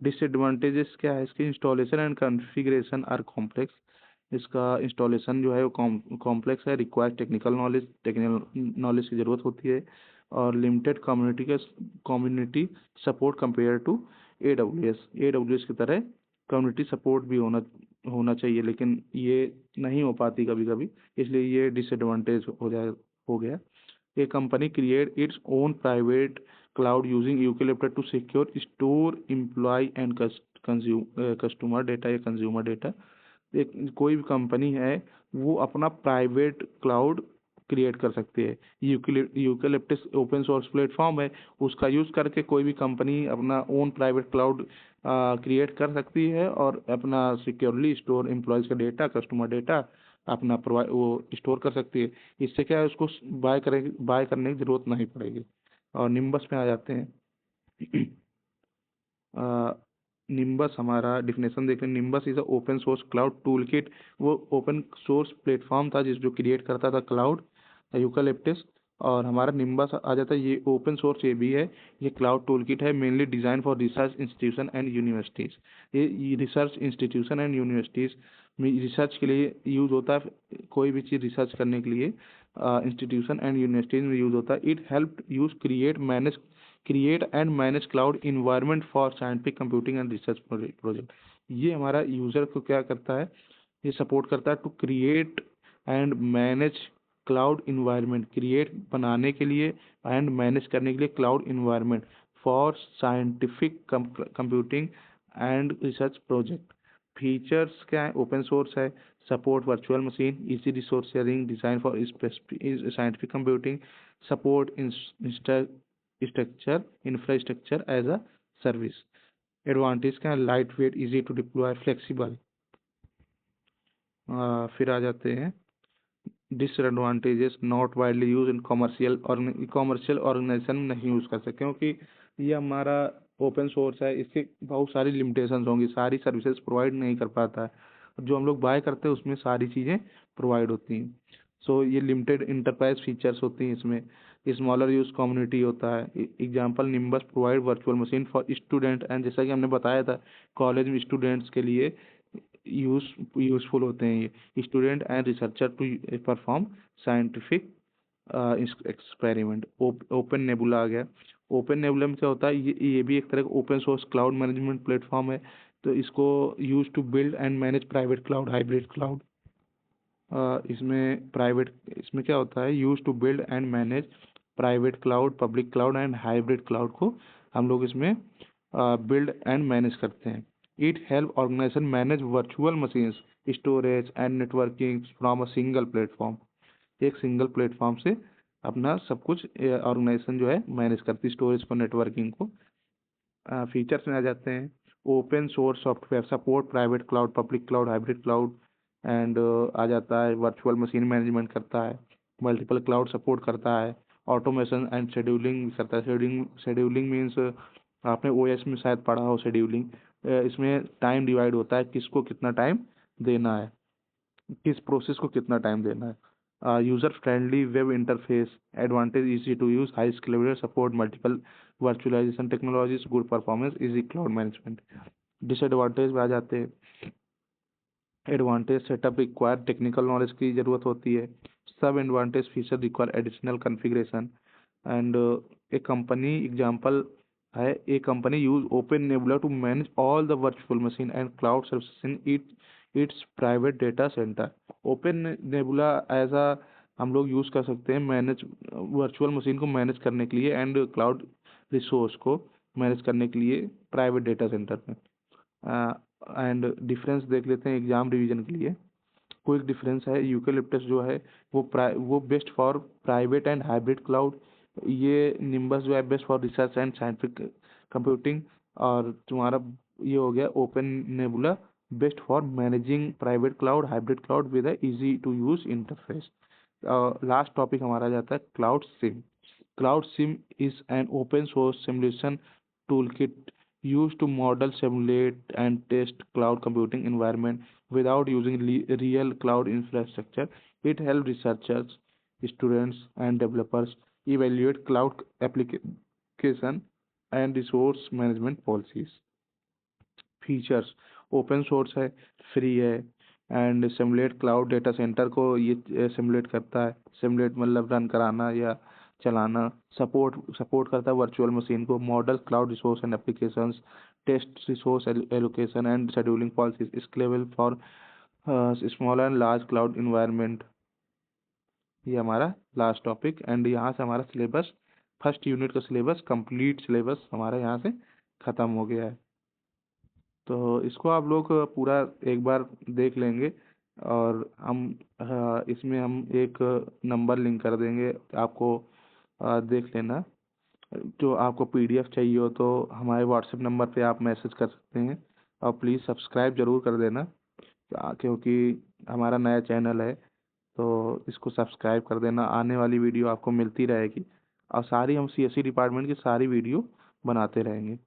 Disadvantages क्या है, इसकी installation and configuration are complex. इसका इंस्टॉलेशन जो है वो कॉम्प्लेक्स है, रिक्वायर टेक्निकल नॉलेज की ज़रूरत होती है, और limited community support compare to AWS की तरह कम्युनिटी सपोर्ट भी होना होना चाहिए, लेकिन ये नहीं हो पाती कभी कभी, इसलिए ये डिसएडवांटेज हो गया। A company create its own private cloud using Eucalyptus to secure, store, employee and customer data या consumer data। एक कोई भी कंपनी है वो अपना प्राइवेट क्लाउड क्रिएट कर सकती है। यूकेलिप्टस ओपन सोर्स प्लेटफॉर्म है, उसका यूज़ करके कोई भी कंपनी अपना ओन प्राइवेट क्लाउड क्रिएट कर सकती है और अपना सिक्योरली स्टोर एम्प्लॉयज़ का डेटा, कस्टमर डेटा अपना प्रोवाइड वो स्टोर कर सकती है। इससे क्या है, उसको बाय करने की ज़रूरत नहीं पड़ेगी। और निम्बस में आ जाते हैं। निम्बस हमारा डिफिनेशन देख लें। Nimbus is a open source cloud tool kit. वो ओपन सोर्स प्लेटफॉर्म था जो क्रिएट करता था क्लाउड यूकालिप्टस। और हमारा निम्बस आ जाता है, ये ओपन सोर्स ये भी है। ये क्लाउड टूल किट है, mainly design for research institution and universities. ये रिसर्च इंस्टीट्यूशन एंड यूनिवर्सिटीज में रिसर्च के लिए यूज होता है। कोई भी चीज़ रिसर्च करने के लिए इंस्टीट्यूशन एंड यूनिवर्सिटीज में यूज होता है। It help use create and manage cloud environment for scientific computing and research project. ये हमारा यूजर को क्या करता है, ये सपोर्ट करता है to create and manage cloud environment, create बनाने के लिए एंड मैनेज करने के लिए cloud environment for scientific computing and research project. Features क्या है, ओपन सोर्स है, support virtual machine, easy resource sharing, design for scientific computing, support structure infrastructure as a service. Advantage क्या है, light weight, easy to deploy, flexible. फिर आ जाते हैं disadvantages, not widely use in commercial organization में नहीं use कर सकते, क्योंकि ये हमारा ओपन सोर्स है, इसके बहुत सारी लिमिटेशंस होंगी, सारी सर्विसेज प्रोवाइड नहीं कर पाता है। जो हम लोग बाय करते हैं उसमें सारी चीज़ें प्रोवाइड होती हैं। सो ये लिमिटेड इंटरप्राइज फीचर्स होती हैं इसमें। स्मॉलर यूज कम्युनिटी होता है। Example, nimbus provide virtual machine for student and जैसा कि हमने बताया था, कॉलेज में स्टूडेंट्स के लिए यूज यूजफुल होते हैं ये, student and researcher to perform scientific experiment. OpenNebula आ गया। ओपन नेबुला में क्या होता है, ये भी एक तरह का open source cloud management platform है। तो इसको use to build and manage private cloud, hybrid cloud. इसमें क्या होता है, use to build and manage private cloud, public cloud and hybrid cloud को हम लोग इसमें बिल्ड एंड मैनेज करते हैं। It help organization manage virtual machines, storage and networking from a single platform. एक सिंगल प्लेटफॉर्म से अपना सब कुछ ऑर्गेनाइजेशन जो है मैनेज करती है, स्टोरेज को, नेटवर्किंग को। फीचर्स में आ जाते हैं, open source software, support private cloud, public cloud, hybrid cloud and आ जाता है, वर्चुअल मशीन मैनेजमेंट करता है, मल्टीपल क्लाउड सपोर्ट करता है, ऑटोमेशन एंड शेड्यूलिंग करता है। शेड्यूलिंग मीन्स आपने ओएस में शायद पढ़ा हो शेड्यूलिंग। इसमें टाइम डिवाइड होता है, किसको कितना टाइम देना है, किस प्रोसेस को कितना टाइम देना है। User friendly web interface, advantage easy to use, high scalable, support multiple virtualization technologies, good performance, easy cloud management. Disadvantage में आ जाते हैं, advantage setup require technical knowledge की ज़रूरत होती है। सब advantage feature require additional configuration. And a company example है, a company use OpenNebula to manage all the virtual machine and cloud services in its private data centre. OpenNebula as a हम लोग use कर सकते हैं manage virtual machine को manage करने के लिए एंड क्लाउड रिसोर्स को मैनेज करने के लिए प्राइवेट डेटा सेंटर में। एंड डिफरेंस देख लेते हैं एग्जाम रिवीजन के लिए। क्विक डिफरेंस है, यूकेलिप्टस जो है वो best for private and hybrid cloud. ये निम्बस जो है best for research and scientific computing. और तुम्हारा ये हो गया OpenNebula best for managing private cloud, hybrid cloud with easy to use interface. Last topic हमारा जाता है CloudSim. CloudSim is an open source simulation toolkit used to model, simulate, and test cloud computing environment without using real cloud infrastructure. It helps researchers, students, and developers evaluate cloud application and resource management policies. Features, open source है, free है, and simulate cloud data centre को ये simulate करता है। Simulate मतलब run कराना या चलाना। सपोर्ट करता है वर्चुअल मशीन को। Model cloud resource and applications, test resource allocation and scheduling policies, scalable for small and large cloud environment. ये हमारा लास्ट टॉपिक। एंड यहाँ से हमारा सिलेबस, फर्स्ट यूनिट का सिलेबस, कंप्लीट सिलेबस हमारा यहाँ से ख़त्म हो गया है। तो इसको आप लोग पूरा एक बार देख लेंगे। और हम इसमें हम एक नंबर लिंक कर देंगे आपको, देख लेना। जो आपको पीडीएफ चाहिए हो तो हमारे व्हाट्सएप नंबर पे आप मैसेज कर सकते हैं। और प्लीज़ सब्सक्राइब ज़रूर कर देना, क्योंकि हमारा नया चैनल है, तो इसको सब्सक्राइब कर देना। आने वाली वीडियो आपको मिलती रहेगी, और सारी हम सीएसई डिपार्टमेंट की सारी वीडियो बनाते रहेंगे।